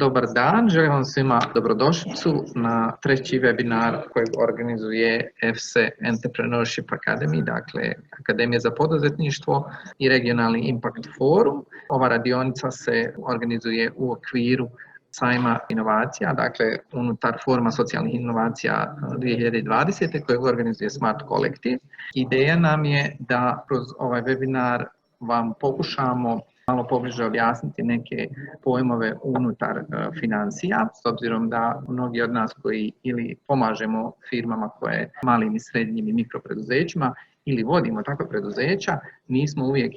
Dobar dan, želim vam svima dobrodošlicu na treći webinar kojeg organizuje EFSE Entrepreneurship Academy, dakle Akademija za poduzetništvo i Regionalni Impact Forum. Ova radionica se organizuje u okviru sajma inovacija, dakle unutar foruma socijalnih inovacija 2020. kojeg organizuje Smart Collective. Ideja nam je da kroz ovaj webinar vam pokušamo malo pobliže objasniti neke pojmove unutar financija, s obzirom da mnogi od nas koji ili pomažemo firmama koje malim i srednjim i mikropreduzećima ili vodimo takva preduzeća, nismo uvijek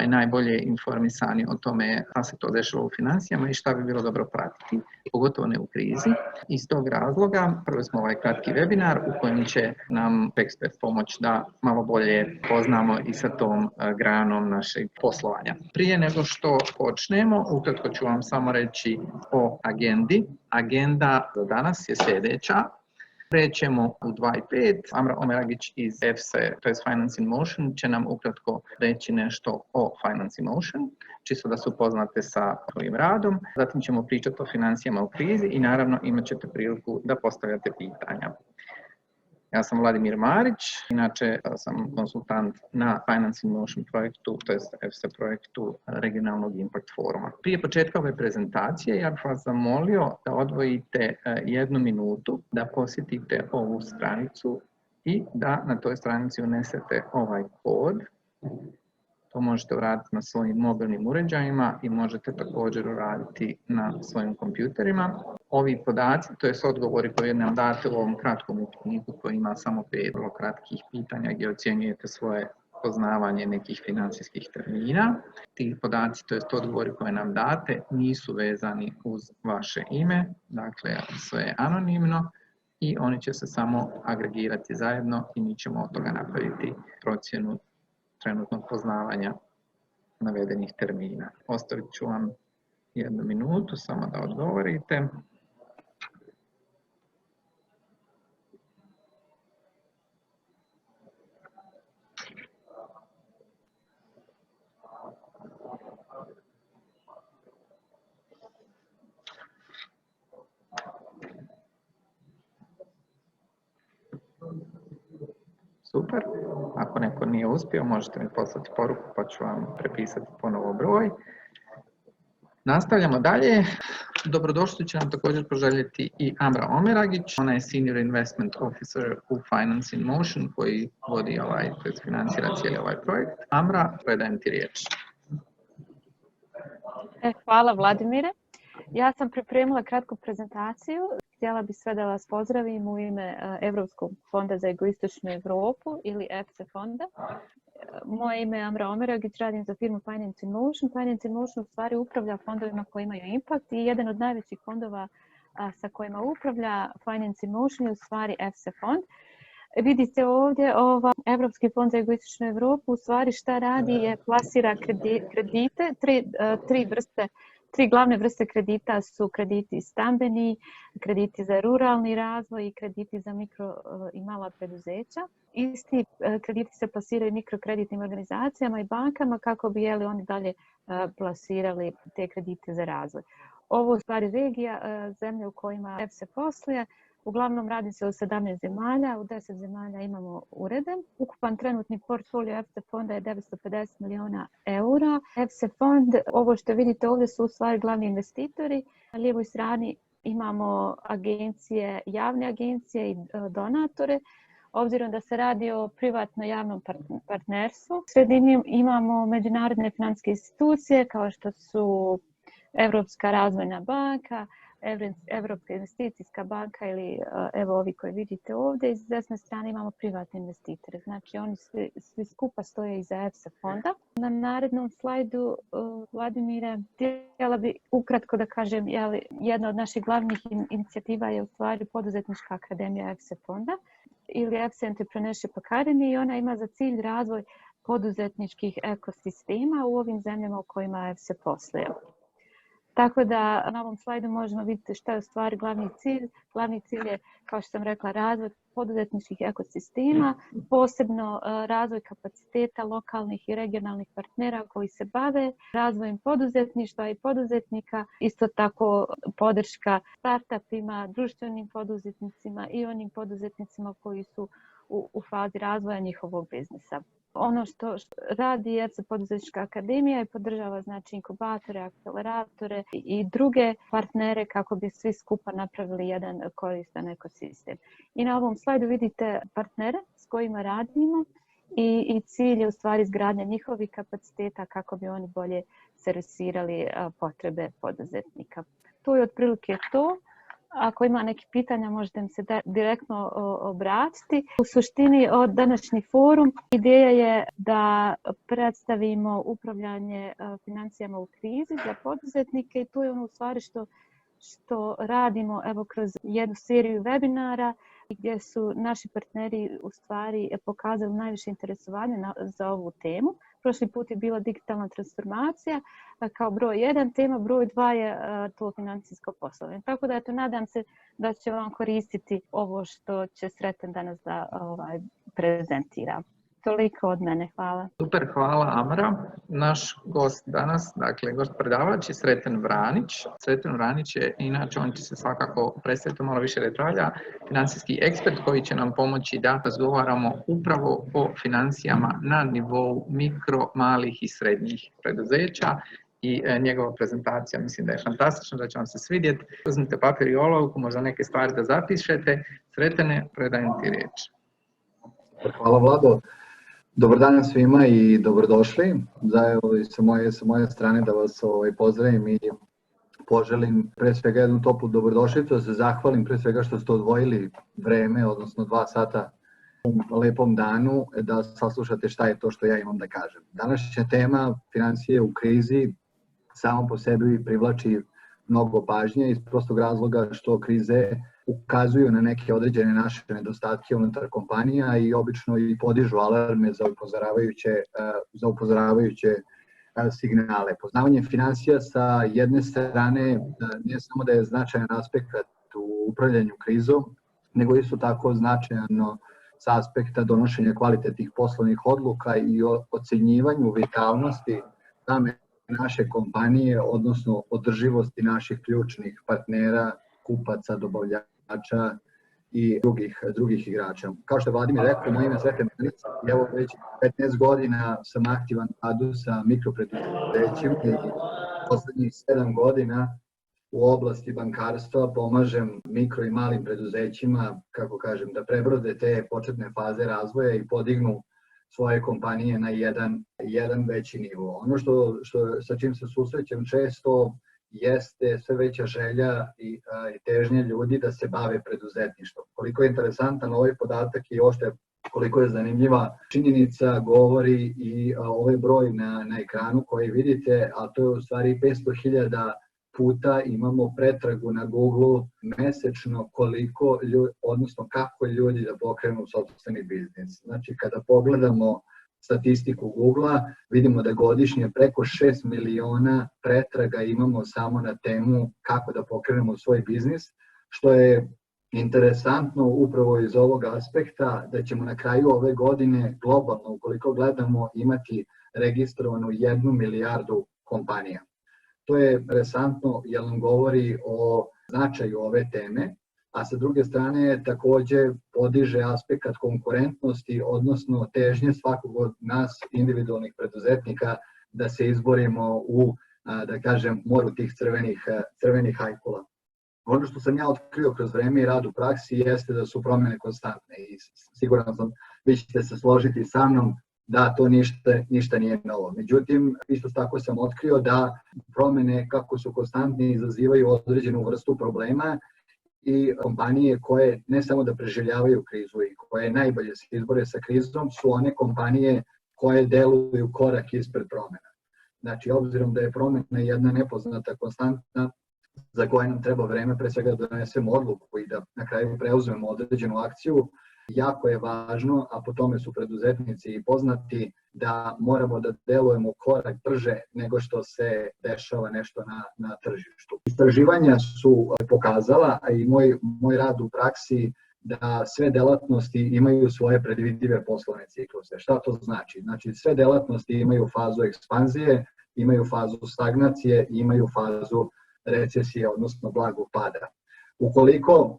najbolje informisani o tome šta se to dešava u financijama i šta bi bilo dobro pratiti, pogotovo ne u krizi. Iz tog razloga prvo smo ovaj kratki webinar u kojem će nam ekspert pomoći da malo bolje poznamo i sa tom granom našeg poslovanja. Prije nego što počnemo, ukratko ću vam samo reći o agendi. Agenda za danas je sljedeća. Krećemo u 2:05. Amra Omeragić iz EFSE, to je Finance in Motion, će nam ukratko reći nešto o Finance in Motion, čisto da se upoznate sa svojim radom. Zatim ćemo pričati o financijama u krizi i naravno imat ćete priliku da postavljate pitanja. Ja sam Vladimir Marić, inače sam konsultant na Finance in Motion projektu, to je EFSE projektu Regionalnog Impact Foruma. Prije početka ove prezentacije ja bih vas zamolio da odvojite 1 minutu, da posjetite ovu stranicu i da na toj stranici unesete ovaj kod. To možete uraditi na svojim mobilnim uređajima i možete također uraditi na svojim kompjuterima. Ovi podaci, to je odgovori koje nam date u ovom kratkom upitniku koji ima samo 5 vrlo kratkih pitanja gdje ocjenjujete svoje poznavanje nekih financijskih termina. Ti podaci, to je odgovori koje nam date, nisu vezani uz vaše ime, dakle sve je anonimno i oni će se samo agregirati zajedno i mi ćemo od toga napraviti procjenu trenutnog poznavanja navedenih termina. Ostavit ću vam 1 minutu samo da odgovorite. Super, ako neko nije uspio možete mi poslati poruku pa ću vam prepisati ponovo broj. Nastavljamo dalje. Dobrodošli će nam također poželjeti i Amra Omeragić, ona je Senior Investment Officer u Finance in Motion koji vodi financira cijeli ovaj projekt. Amra, predajem ti riječ. Hvala Vladimire. Ja sam pripremila kratku prezentaciju. Htjela bih sve da vas pozdravim u ime Europskog fonda za jugoistočnu Europu ili EFSE fonda. Moje ime je Amra Omeragić, radim za firmu Finance in Motion. Finance in Motion u stvari upravlja fondovima koji imaju impact i jedan od najvećih fondova sa kojima upravlja Finance in Motion je u stvari EFSE fond. Vidite ovdje Europski fond za jugoistočnu Europu u stvari šta radi je plasira kredite, tri glavne vrste kredita su krediti stambeni, krediti za ruralni razvoj i krediti za mikro i mala preduzeća. Isti krediti se plasiraju mikrokreditnim organizacijama i bankama kako bi oni dalje plasirali te kredite za razvoj. Ovo je stvari regija zemlje u kojima EFSE posluje. Uglavnom radi se o 17 zemalja, u 10 zemalja imamo urede. Ukupan trenutni portfolio EFSE fonda je 950 milijuna eura. EFSE fond, ovo što vidite ovdje su u stvari glavni investitori. Na lijevoj strani imamo agencije, javne agencije i donatore. Obzirom da se radi o privatno-javnom partnerstvu, sredini imamo međunarodne financijske institucije kao što su Europska razvojna banka, Europska investicijska banka ili evo ovi koji vidite ovdje. S desne strane imamo privatne investitore, znači oni svi skupa stoje iza EFSE fonda. Na narednom slajdu, Vladimire, htjela bi ukratko da kažem, jedna od naših glavnih inicijativa je u stvari Poduzetnička akademija EFSE fonda ili EFSE Entrepreneurship Academy i ona ima za cilj razvoj poduzetničkih ekosistema u ovim zemljama u kojima EFSE posluje. Tako da na ovom slajdu možemo vidjeti što je u stvari glavni cilj. Glavni cilj je, kao što sam rekla, razvoj poduzetničkih ekosistema, posebno razvoj kapaciteta lokalnih i regionalnih partnera koji se bave razvojem poduzetništva i poduzetnika, isto tako podrška startupima, društvenim poduzetnicima i onim poduzetnicima koji su u fazi razvoja njihovog biznisa. Ono što radi EFSA Poduzetnička akademija i podržava znači inkubatore, akceleratore i druge partnere kako bi svi skupa napravili jedan koristan ekosistem. I na ovom slajdu vidite partnere s kojima radimo i cilj je u stvari izgradnja njihovih kapaciteta kako bi oni bolje servisirali potrebe poduzetnika. To je otprilike to. Ako ima neki pitanja, možete mi se direktno obratiti. U suštini, od današnji forum ideja je da predstavimo upravljanje financijama u krizi za poduzetnike i to je ono u stvari što radimo evo kroz jednu seriju webinara gdje su naši partneri u stvari pokazali najviše interesovanja za ovu temu. Prošli put je bila digitalna transformacija kao broj 1 tema, broj 2 je to financijsko poslovanje. Tako da eto, nadam se da će vam koristiti ovo što će Sreten danas da prezentira. Toliko od mene, hvala. Super, hvala Amra. Naš gost danas, dakle gost predavač je Sreten Vranić. Sreten Vranić je, inače on će se svakako predstaviti malo više detalja, financijski ekspert koji će nam pomoći da razgovaramo upravo o financijama na nivou mikro, malih i srednjih preduzeća. I njegova prezentacija mislim da je fantastična, da će vam se svidjeti. Uzmite papir i olovku, možda neke stvari da zapišete. Sretene, predajem ti riječ. Hvala Vlado. Dobar dan svima i dobrodošli. Sa moje strane da vas pozdravim i poželim pre svega jednu toplu dobrodošlicu, da se zahvalim pre svega što ste odvojili vreme, odnosno 2 sata u lepom danu, da saslušate šta je to što ja imam da kažem. Današnja tema financije u krizi samo po sebi privlači mnogo pažnje iz prostog razloga što krize ukazuju na neke određene naše nedostatke unutar kompanija i obično i podižu alarme za upozoravajuće signale. Poznavanje financija sa jedne strane ne samo da je značajan aspekt u upravljanju krizom, nego isto tako značajno sa aspekta donošenja kvalitetnih poslovnih odluka i ocenjivanju vitalnosti same naše kompanije, odnosno održivosti naših ključnih partnera, kupaca, dobavljača i drugih igrača. Kao što je Vladimir rekao, moje ime je Sreten Vranić i evo već 15 godina sam aktivan radu sa mikropreduzećima i poslednjih 7 godina u oblasti bankarstva pomažem mikro i malim preduzećima, kako kažem, da prebrode te početne faze razvoja i podignu svoje kompanije na jedan veći nivo. Ono sa čim se susrećem često jeste sve veća želja i težnja ljudi da se bave preduzetništvom. Koliko je interesantan ovaj podatak i ošte koliko je zanimljiva činjenica govori i ovaj broj na ekranu koji vidite, a to je u stvari 500.000 puta imamo pretragu na Google mesečno kako ljudi da pokrenu sopstveni biznis. Znači kada pogledamo statistiku Google-a, vidimo da godišnje preko 6 miliona pretraga imamo samo na temu kako da pokrenemo svoj biznis, što je interesantno upravo iz ovog aspekta da ćemo na kraju ove godine globalno, ukoliko gledamo, imati registrovanu 1 milijardu kompanija. To je interesantno jer nam govori o značaju ove teme, a sa druge strane takođe podiže aspekt konkurentnosti, odnosno težnje svakog od nas individualnih preduzetnika da se izborimo u, da kažem, moru tih crvenih hajkula. Ono što sam ja otkrio kroz vreme i rad u praksi jeste da su promene konstantne i siguran sam vi ćete se složiti sa mnom da to ništa nije novo. Međutim, isto tako sam otkrio da promene kako su konstantne izazivaju određenu vrstu problema i kompanije koje ne samo da preživljavaju krizu i koje najbolje se izbore sa krizom su one kompanije koje deluju korak ispred promena. Znači, obzirom da je promena jedna nepoznata konstantna za koje nam treba vreme pre svega da donesemo odluku i da na kraju preuzmemo određenu akciju, jako je važno, a po tome su preduzetnici i poznati, da moramo da delujemo korak brže nego što se dešava nešto na tržištu. Istraživanja su pokazala, a i moj rad u praksi, da sve delatnosti imaju svoje predvidive poslovne cikluse. Šta to znači? Znači, sve delatnosti imaju fazu ekspanzije, imaju fazu stagnacije i imaju fazu recesije, odnosno blagog pada. Ukoliko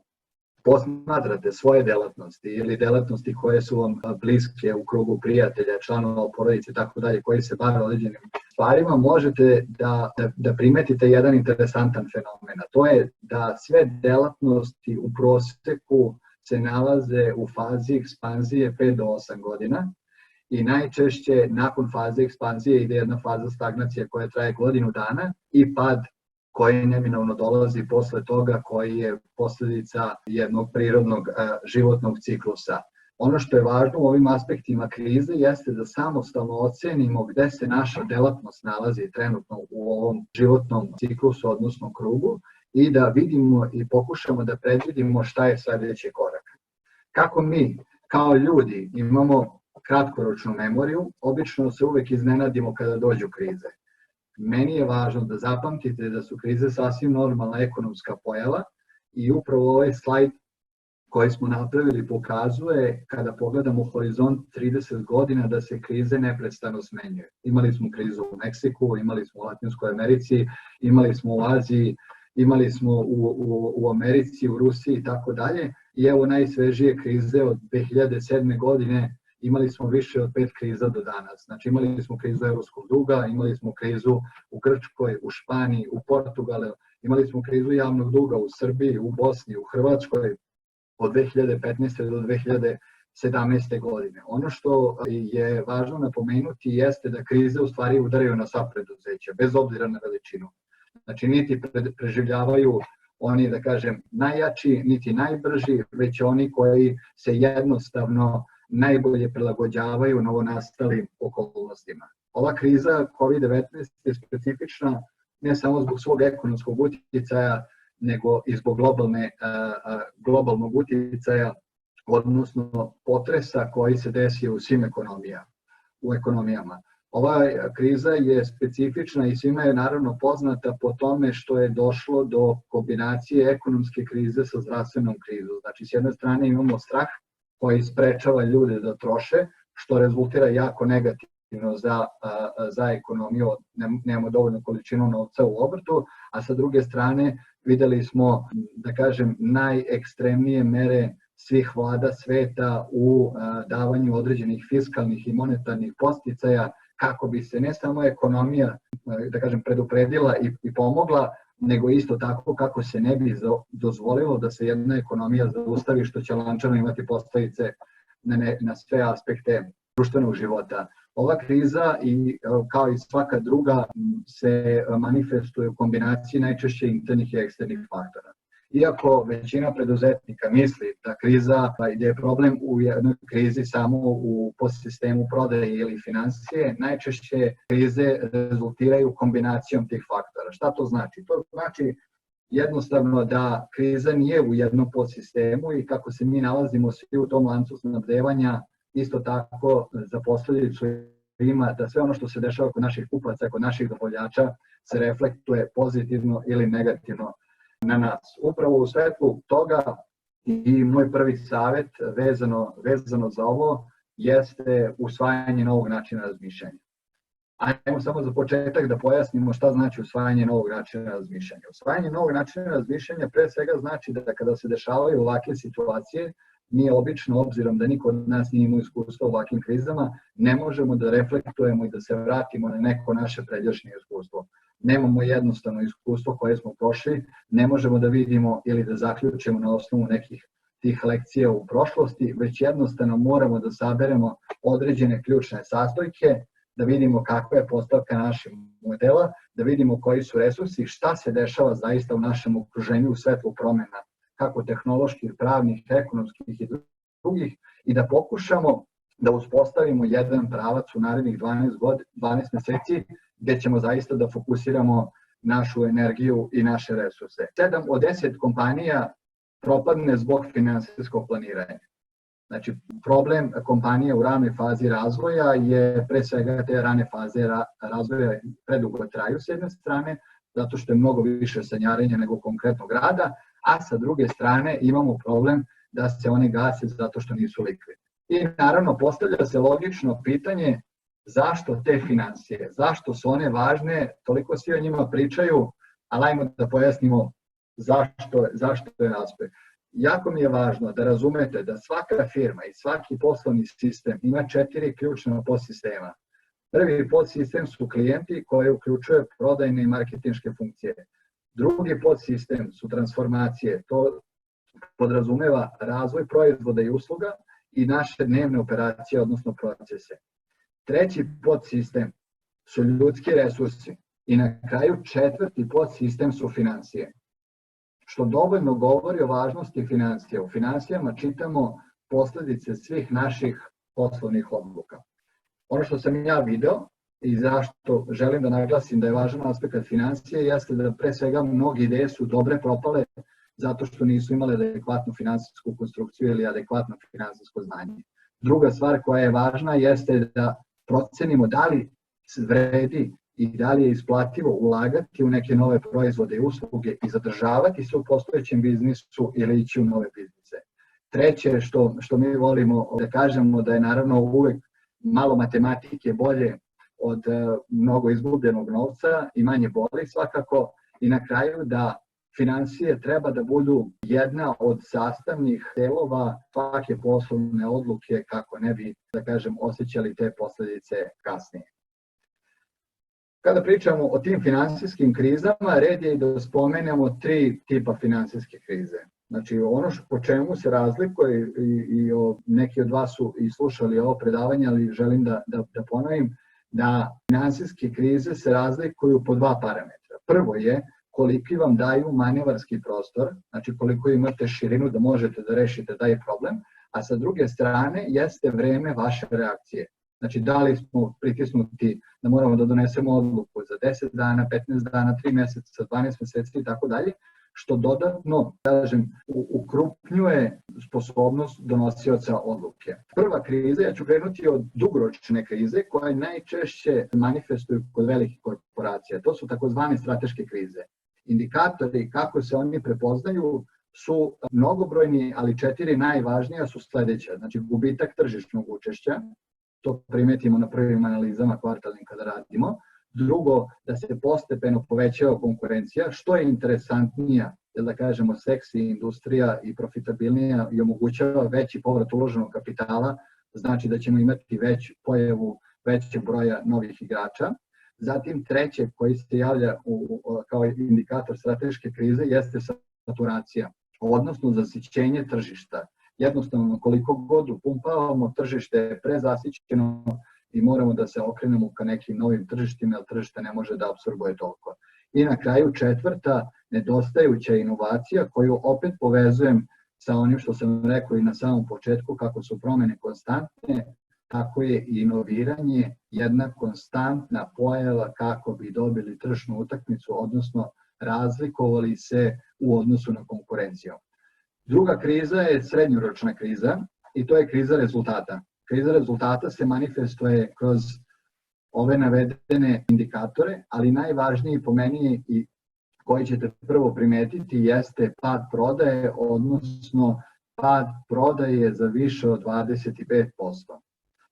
posmatrate svoje delatnosti ili delatnosti koje su vam bliske u krugu prijatelja, članova porodice i tako dalje, koji se bave određenim stvarima, možete da primetite jedan interesantan fenomen. To je da sve delatnosti u proseku se nalaze u fazi ekspanzije 5 do 8 godina i najčešće nakon faze ekspanzije ide jedna faza stagnacije koja traje godinu dana i pad koji neminovno dolazi posle toga, koji je posljedica jednog prirodnog životnog ciklusa. Ono što je važno u ovim aspektima krize jeste da samostalno ocenimo gde se naša delatnost nalazi trenutno u ovom životnom ciklusu, odnosno krugu, i da vidimo i pokušamo da predvidimo šta je sledeći korak. Kako mi kao ljudi imamo kratkoročnu memoriju, obično se uvek iznenadimo kada dođu krize. Meni je važno da zapamtite da su krize sasvim normalna ekonomska pojava i upravo ovaj slajd koji smo napravili pokazuje, kada pogledamo horizont 30 godina, da se krize neprestano smenjuju. Imali smo krizu u Meksiku, imali smo u Latinskoj Americi, imali smo u Aziji, imali smo u Americi, u Rusiji i tako dalje. I evo najsvežije krize od 2007. godine, imali smo više od 5 kriza do danas. Znači imali smo krizu evropskog duga, imali smo krizu u Grčkoj, u Španiji, u Portugalu, imali smo krizu javnog duga u Srbiji, u Bosni, u Hrvatskoj od 2015. do 2017. godine. Ono što je važno napomenuti jeste da krize u stvari udaraju na sva preduzeća, bez obzira na veličinu. Znači niti preživljavaju oni, da kažem, najjači, niti najbrži, već oni koji se jednostavno najbolje prilagođavaju novonastalim okolnostima. Ova kriza COVID-19 je specifična ne samo zbog svog ekonomskog utjecaja, nego i zbog globalnog utjecaja, odnosno potresa koji se desio u svim ekonomijama. Ova kriza je specifična i svima je naravno poznata po tome što je došlo do kombinacije ekonomske krize sa zdravstvenom krizom. Znači, s jedne strane imamo strah koji sprečava ljude da troše, što rezultira jako negativno za ekonomiju, nemamo dovoljnu količinu novca u obrtu, a sa druge strane videli smo, da kažem, najekstremnije mere svih vlada sveta u davanju određenih fiskalnih i monetarnih podsticaja kako bi se ne samo ekonomija, da kažem, predupredila i pomogla, nego isto tako kako se ne bi dozvolilo da se jedna ekonomija zaustavi, što će lančano imati posledice na sve aspekte društvenog života. Ova kriza, kao i svaka druga, se manifestuje u kombinaciji najčešće internih i eksternih faktora. Iako većina preduzetnika misli da je problem u jednoj krizi samo u podsistemu prodaje ili finansije, najčešće krize rezultiraju kombinacijom tih faktora. Šta to znači? To znači jednostavno da kriza nije u jednom podsistemu i kako se mi nalazimo svi u tom lancu snabdevanja, isto tako za posljedicu ima da sve ono što se dešava kod naših kupaca, kod naših dobavljača se reflektuje pozitivno ili negativno na nas. Upravo u svetlu toga i moj prvi savjet vezano za ovo jeste usvajanje novog načina razmišljanja. Ajmo samo za početak da pojasnimo šta znači usvajanje novog načina razmišljanja. Usvajanje novog načina razmišljanja pre svega znači da kada se dešavaju ovakve situacije, mi obično, obzirom da niko od nas nije imao iskustva u ovakvim krizama, ne možemo da reflektujemo i da se vratimo na neko naše pređašnje iskustvo. Nemamo jednostavno iskustvo koje smo prošli, ne možemo da vidimo ili da zaključimo na osnovu nekih tih lekcija u prošlosti, već jednostavno moramo da saberemo određene ključne sastojke, da vidimo kakva je postavka naših modela, da vidimo koji su resursi, šta se dešava zaista u našem okruženju u svetlu promena, kako tehnoloških, pravnih, ekonomskih i drugih, i da pokušamo da uspostavimo jedan pravac u narednih 12 meseci gde ćemo zaista da fokusiramo našu energiju i naše resurse. 7 od 10 kompanija propadne zbog finansijskog planiranja. Znači, problem kompanije u ranoj fazi razvoja je pre svega te rane faze razvoja predugo traju s jedne strane, zato što je mnogo više sanjarenja nego konkretnog rada, a sa druge strane imamo problem da se one gase zato što nisu likvidne. I naravno postavlja se logično pitanje zašto te financije, zašto su one važne, toliko svi o njima pričaju, ali ajmo da pojasnimo zašto je aspekt. Jako mi je važno da razumete da svaka firma i svaki poslovni sistem ima 4 ključna podsistema. Prvi podsistem su klijenti koji uključuje prodajne i marketinške funkcije. Drugi podsistem su transformacije, to podrazumeva razvoj proizvoda i usluga i naše dnevne operacije, odnosno procese. Treći podsistem su ljudski resursi i na kraju četvrti podsistem su financije. Što dovoljno govori o važnosti financija. U financijama čitamo posledice svih naših poslovnih odluka. Ono što sam ja video i zašto želim da naglasim da je važan aspekt financije jeste da pre svega mnogi ideje su dobre propale zato što nisu imale adekvatnu finansijsku konstrukciju ili adekvatno finansijsko znanje. Druga stvar koja je važna jeste da procenimo da li vredi i da li je isplativo ulagati u neke nove proizvode i usluge i zadržavati se u postojećem biznisu ili ići u nove biznise. Treće što mi volimo da kažemo da je naravno uvek malo matematike bolje od mnogo izgubljenog novca i manje boli svakako i na kraju da financije treba da budu jedna od sastavnih delova svake poslovne odluke kako ne bi, da kažem, osjećali te posledice kasnije. Kada pričamo o tim finansijskim krizama, red je i da spomenemo 3 tipa finansijske krize. Znači ono po čemu se razlikuje i neki od vas su i slušali ovo predavanje, ali želim da ponovim, da finansijske krize se razlikuju po 2 parametra. Prvo je koliki vam daju manevarski prostor, znači koliko imate širinu da možete da rešite taj problem, a sa druge strane jeste vreme vaše reakcije. Znači da li smo pritisnuti da moramo da donesemo odluku za 10 dana, 15 dana, 3 meseca, 12 meseci i tako dalje, što dodatno, kažem, ukrupnjuje sposobnost donosioca odluke. Prva kriza, ja ću krenuti od dugoročne krize koje najčešće manifestuju kod velikih korporacija. To su takozvane strateške krize. Indikatori kako se oni prepoznaju su mnogobrojni, ali 4 najvažnija su sledeća. Znači gubitak tržišnog učešća, to primetimo na prvim analizama kvartalnim kada radimo. Drugo, da se postepeno povećava konkurencija, što je interesantnija, da kažemo, seksi industrija i profitabilnija i omogućava veći povrat uloženog kapitala, znači da ćemo imati pojavu većeg broja novih igrača. Zatim treće koji se javlja kao indikator strateške krize jeste saturacija, odnosno zasićenje tržišta. Jednostavno, koliko god upumpavamo, tržište je prezasićeno i moramo da se okrenemo ka nekim novim tržištima, jer tržište ne može da apsorbuje toliko. I na kraju četvrta, nedostajuća inovacija koju opet povezujem sa onim što sam rekao i na samom početku, kako su promene konstantne, tako je i inoviranje jedna konstantna pojava kako bi dobili tržišnu utakmicu, odnosno razlikovali se u odnosu na konkurenciju. Druga kriza je srednjoročna kriza i to je kriza rezultata. Kriza rezultata se manifestuje kroz ove navedene indikatore, ali najvažniji po meni i koji ćete prvo primetiti jeste pad prodaje, odnosno pad prodaje za više od 25%.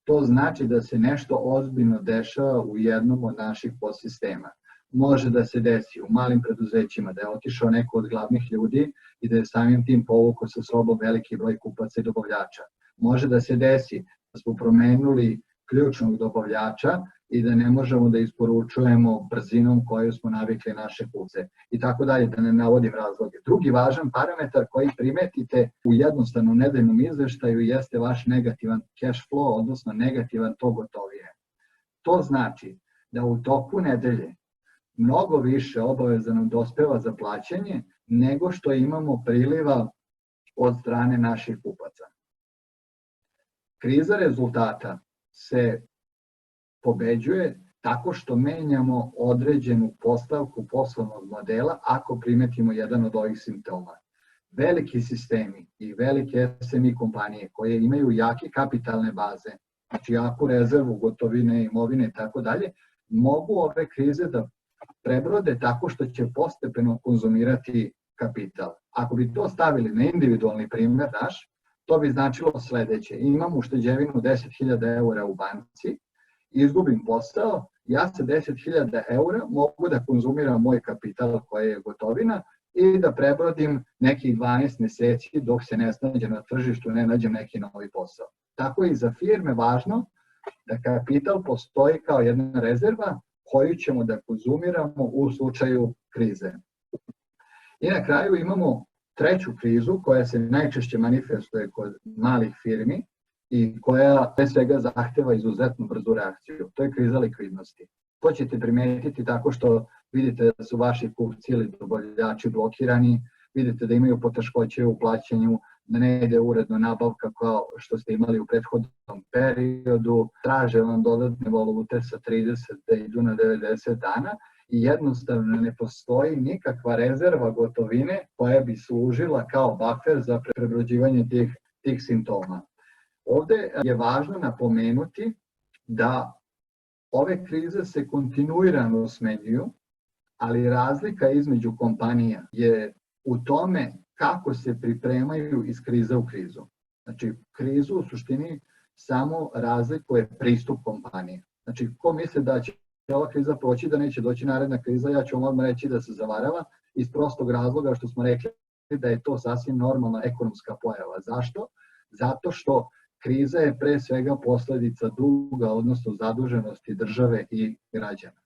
To znači da se nešto ozbiljno dešava u jednom od naših podsistema. Može da se desi u malim preduzećima, da je otišao neko od glavnih ljudi i da je samim tim povukao sa sobom veliki broj kupaca i dobavljača. Može da se desi da smo promenuli ključnog dobavljača i da ne možemo da isporučujemo brzinom koju smo navikli naše kupce i tako dalje, da ne navodim razloge. Drugi važan parametar koji primetite u jednostavnom nedeljnom izveštaju jeste vaš negativan cash flow, odnosno negativan tok gotovine. To znači da u toku nedelje mnogo više obaveza nam dospeva za plaćanje nego što imamo priliva od strane naših kupaca. Kriza rezultata se pobeđuje tako što menjamo određenu postavku poslovnog modela ako primetimo jedan od ovih simptoma. veliki sistemi i velike SME kompanije koje imaju jake kapitalne baze, znači jaku rezervu gotovine, imovine i tako dalje, mogu ove krize da prebrode tako što će postepeno konzumirati kapital. Ako bi to stavili na individualni primjer naš, to bi značilo sledeće. Imam ušteđevinu 10.000 eura u banci, izgubim posao, ja sa 10.000 eura mogu da konzumiram moj kapital koji je gotovina i da prebrodim nekih 12 meseci dok se ne snađem na tržištu, ne nađem neki novi posao. Tako je i za firme važno da kapital postoji kao jedna rezerva koju ćemo da konzumiramo u slučaju krize. I na kraju imamo treću krizu koja se najčešće manifestuje kod malih firmi i koja pre svega zahteva izuzetno brzu reakciju. To je kriza likvidnosti. To ćete primetiti tako što vidite da su vaši kupci ili dobavljači blokirani, vidite da imaju poteškoće u plaćanju, da ne ide uredno nabavka kao što ste imali u prethodnom periodu, traže vam dodatne valute sa 30 da idu na 90 dana i jednostavno ne postoji nikakva rezerva gotovine koja bi služila kao buffer za prebrođivanje tih simptoma. Ovde je važno napomenuti da ove krize se kontinuirano smenjuju, ali razlika između kompanija je u tome kako se pripremaju iz krize u krizu. Znači, krizu u suštini samo razlikuje pristup kompanije. Znači, ko misle da će ova kriza proći, da neće doći naredna kriza, ja ću vam odmah reći da se zavarava iz prostog razloga što smo rekli da je to sasvim normalna ekonomska pojava. Zašto? Zato što kriza je pre svega posledica duga, odnosno zaduženosti države i građana.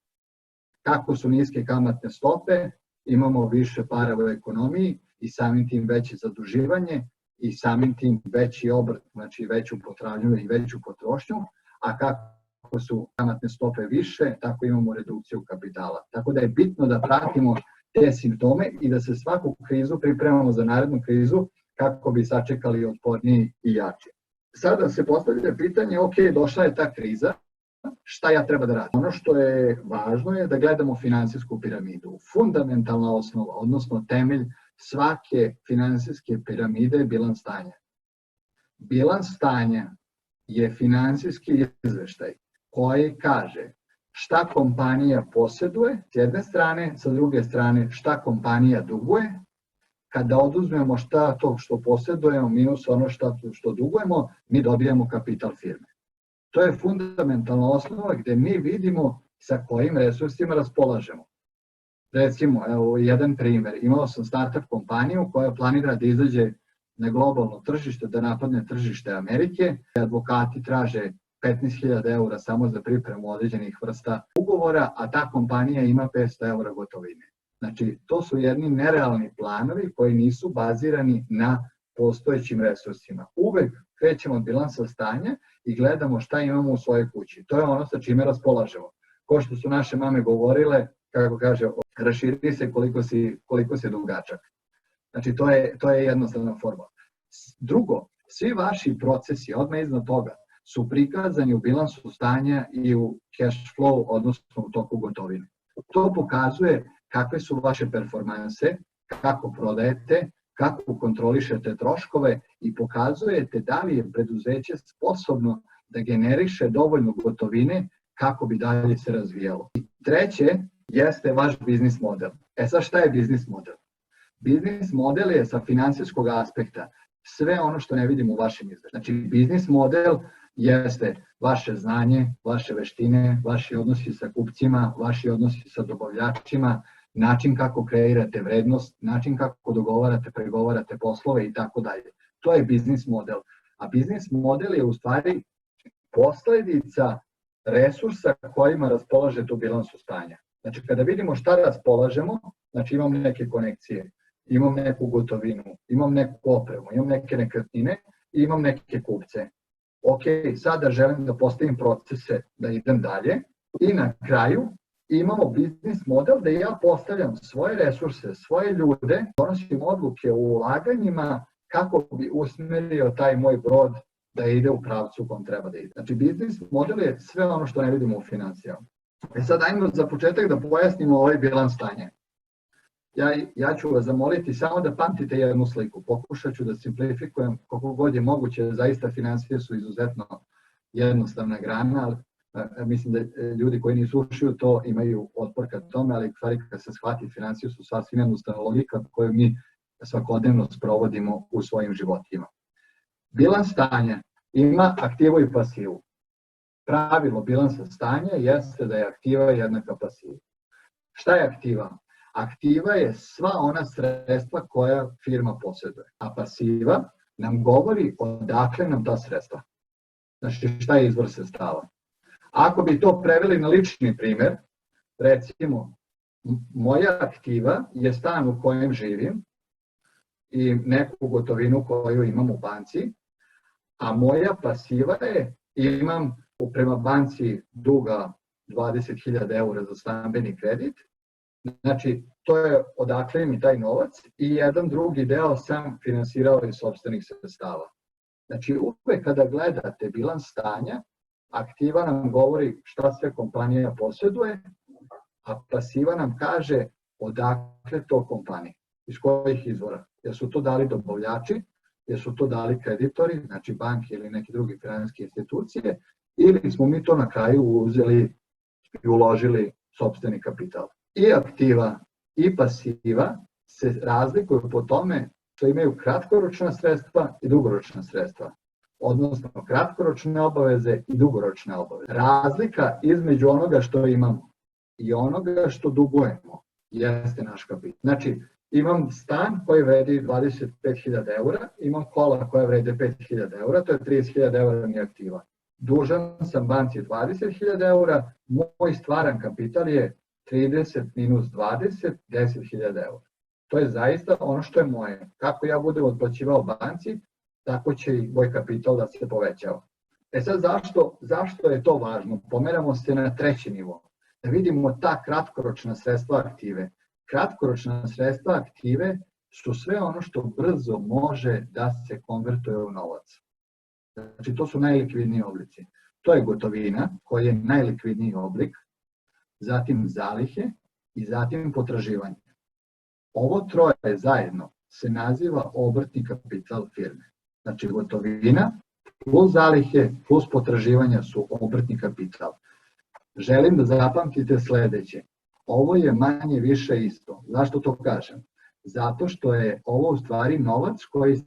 Kako su niske kamatne stope, imamo više para u ekonomiji i samim tim veće zaduživanje i samim tim veći obrt, znači veću potražnju i veću potrošnju, a kako su kamatne stope više, tako imamo redukciju kapitala. Tako da je bitno da pratimo te simptome i da se svaku krizu pripremamo za narednu krizu kako bi sačekali otporniji i jači. Sada se postavlja pitanje, ok, došla je ta kriza, šta ja treba da radim? Ono što je važno je da gledamo finansijsku piramidu. Fundamentalna osnova, odnosno temelj svake finansijske piramide je bilans stanja. Bilans stanja je finansijski izveštaj koji kaže šta kompanija poseduje s jedne strane, sa druge strane šta kompanija duguje. Kada oduzmemo šta to što posedujemo minus ono što dugujemo, mi dobijamo kapital firme. To je fundamentalna osnova gde mi vidimo sa kojim resursima raspolažemo. Recimo, evo jedan primer, imao sam startup kompaniju koja planira da izađe na globalno tržište, da napadne tržište Amerike. Advokati traže 15.000 eura samo za pripremu određenih vrsta ugovora, a ta kompanija ima 500 eura gotovine. Znači, to su jedni nerealni planovi koji nisu bazirani na postojećim resursima. Uvek krećemo od bilansa stanja i gledamo šta imamo u svojoj kući. To je ono sa čime raspolažemo. Ko što su naše mame govorile, kako kaže, raširi se koliko si dugačak. Znači, to je jednostavna formula. Drugo, svi vaši procesi odmah iznad toga su prikazani u bilansu stanja i u cash flow, odnosno u toku gotovine. To pokazuje kakve su vaše performanse, kako prodajete, kako kontrolišete troškove i pokazujete da li je preduzeće sposobno da generiše dovoljno gotovine kako bi dalje se razvijalo. I treće jeste vaš biznis model. Sad šta je biznis model? Biznis model je sa finansijskog aspekta sve ono što ne vidimo u vašem izveštaju. Znači, biznis model jeste vaše znanje, vaše veštine, vaši odnosi sa kupcima, vaši odnosi sa dobavljačima, način kako kreirate vrednost, način kako dogovarate, pregovarate poslove i tako dalje. To je biznis model. A biznis model je u stvari posledica resursa kojima raspolažete u bilansu stanja. Znači, kada vidimo šta raspolažemo, znači imam neke konekcije, imam neku gotovinu, imam neku opremu, imam neke nekretnine i imam neke kupce. Ok, sada želim da postavim procese, da idem dalje i na kraju imamo biznis model da ja postavljam svoje resurse, svoje ljude, donosim odluke o ulaganjima kako bi usmerio taj moj brod da ide u pravcu u kom treba da ide. Znači, biznis model je sve ono što ne vidimo u finansijama. Sad ajmo za početak da pojasnimo ovaj bilans stanja. Ja ću vas zamoliti samo da pamtite jednu sliku. Pokušat ću da simplifikujem koliko god je moguće. Zaista finansije su izuzetno jednostavna grana, ali mislim da ljudi koji nisu ušli u to imaju otpor ka tome, ali stvari kad se shvati finansije su sasvim jednostavna logika koju mi svakodnevno sprovodimo u svojim životima. Bilans stanja ima aktivu i pasivu. Pravilo bilansa stanja jeste da je aktiva jednaka pasivu. Šta je aktiva? Aktiva je sva ona sredstva koja firma posjeduje, a pasiva nam govori odakle nam ta sredstva. Znači šta je izvor sredstava. Ako bi to preveli na lični primer, recimo, moja aktiva je stan u kojem živim i neku gotovinu koju imam u banci, a moja pasiva je imam prema banci duga 20.000 eura za stambeni kredit. Znači, to je odakle mi taj novac i jedan drugi deo sam finansirao iz sopstvenih sredstava. Znači, uvek kada gledate bilans stanja, aktiva nam govori šta sve kompanija posjeduje, a pasiva nam kaže odakle to kompanije, iz kojih izvora. Jesu to dali dobavljači, jesu to dali kreditori, znači banke ili neke druge finansijske institucije, ili smo mi to na kraju uzeli i uložili sopstveni kapital. I aktiva i pasiva se razlikuju po tome što imaju kratkoročna sredstva i dugoročna sredstva, odnosno kratkoročne obaveze i dugoročne obaveze. Razlika između onoga što imamo i onoga što dugujemo jeste naš kapital. Znači, imam stan koji vredi 25.000 eura, imam kola koja vrede 5.000 eura, to je 30.000 eura mi aktiva. Dužan sam banci 20.000 eura, moj stvaran kapital je 30 minus 20, 10.000 eura. To je zaista ono što je moje. Kako ja budem otplaćivao banci, tako će i moj kapital da se povećava. Sad zašto je to važno? Pomeramo se na treći nivo. Da vidimo ta kratkoročna sredstva aktive. Kratkoročna sredstva aktive su sve ono što brzo može da se konvertuje u novac. Znači, to su najlikvidniji oblici. To je gotovina, koja je najlikvidniji oblik, zatim zalihe i zatim potraživanje. Ovo troje zajedno se naziva obrtni kapital firme. Znači, gotovina plus zalihe plus potraživanja su obrtni kapital. Želim da zapamtite sledeće. Ovo je manje više isto. Zašto to kažem? Zato što je ovo u stvari novac koji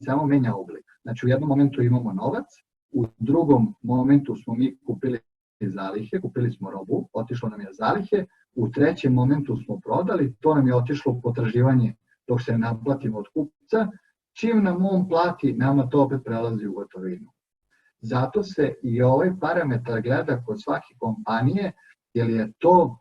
samo menja oblik. Znači, u jednom momentu imamo novac, u drugom momentu smo mi kupili zalihe, kupili smo robu, otišlo nam je zalihe, u trećem momentu smo prodali, to nam je otišlo u potraživanje dok se naplatimo od kupca, čim nam on plati, nama to opet prelazi u gotovinu. Zato se i ovaj parametar gleda kod svake kompanije, jer je to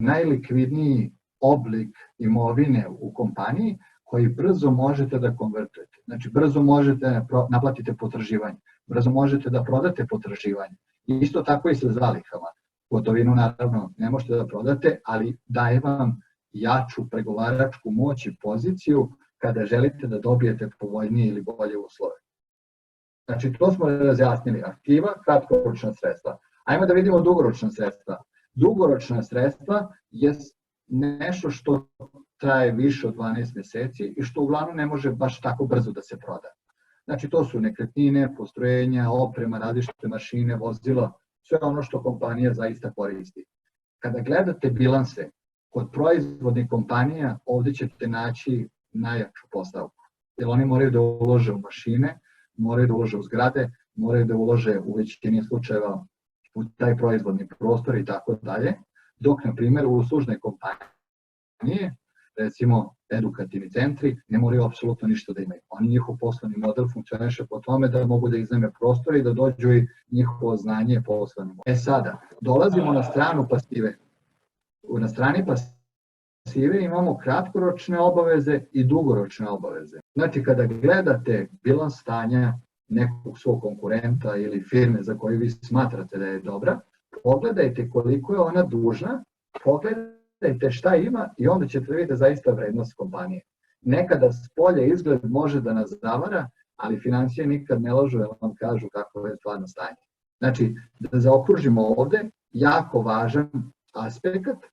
najlikvidniji oblik imovine u kompaniji koji brzo možete da konvertujete. Znači, brzo možete da naplatite potraživanje, brzo možete da prodate potraživanje. Isto tako i sa zalihama. Gotovinu naravno ne možete da prodate, ali daje vam jaču pregovaračku moć i poziciju kada želite da dobijete povoljnije ili bolje uslove. Znači, to smo razjasnili. Aktiva, kratkoročna sredstva. Ajmo da vidimo dugoročna sredstva. Dugoročna sredstva je nešto što traje više od 12 meseci i što uglavnom ne može baš tako brzo da se proda. Znači, to su nekretnine, postrojenja, oprema, različite mašine, vozila, sve ono što kompanija zaista koristi. Kada gledate bilanse kod proizvodnih kompanija, ovde ćete naći najjaču postavku. Jer oni moraju da ulože u mašine, moraju da ulože u zgrade, moraju da ulože u većini slučajeva u taj proizvodni prostor i tako dalje, dok, na primjer, uslužne kompanije, recimo edukativni centri, ne moraju apsolutno ništa da imaju. Oni, njihov poslovni model funkcioniše po tome da mogu da iznajme prostore i da dođu i njihovo znanje poslovno. Sada, dolazimo na stranu pasive. Na strani pasive imamo kratkoročne obaveze i dugoročne obaveze. Znači, kada gledate bilans stanja nekog svog konkurenta ili firme za koju vi smatrate da je dobra, pogledajte koliko je ona dužna, pogledajte šta ima i onda ćete vidjeti zaista vrednost kompanije. Nekada s polja izgled može da nas zavara, ali financije nikad ne lažu jer vam kažu kako je stvarno stanje. Znači, da zaokružimo ovde, jako važan aspekt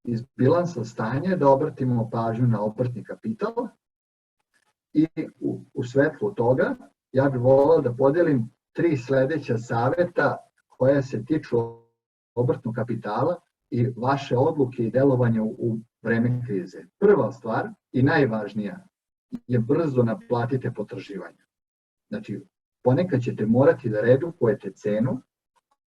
iz bilansa stanja je da obratimo pažnju na obrtni kapital i u svetlu toga ja bih volao da podelim 3 sledeća saveta koje se tiču obrtnog kapitala i vaše odluke i delovanja u vreme krize. Prva stvar i najvažnija je brzo naplatite potraživanja. Znači, ponekad ćete morati da redukujete cenu,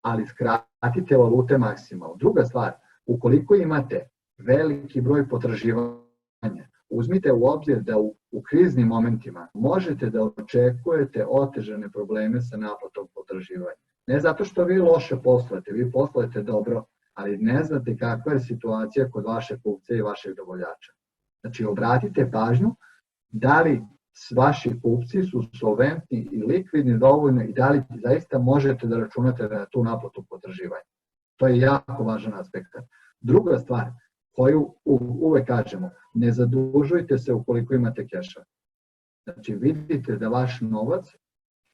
ali skratite valute maksimalno. Druga stvar, ukoliko imate veliki broj potraživanja, uzmite u obzir da u kriznim momentima možete da očekujete otežane probleme sa naplatom potraživanja. Ne zato što vi loše poslujete, vi poslujete dobro, ali ne znate kakva je situacija kod vašeg kupca i vašeg dobavljača. Znači, obratite pažnju da li vaši kupci su solventni i likvidni dovoljno i da li zaista možete da računate na tu naplatu potraživanja. To je jako važan aspekt. Druga stvar koju uvek kažemo, ne zadužujte se ukoliko imate keša. Znači, vidite da vaš novac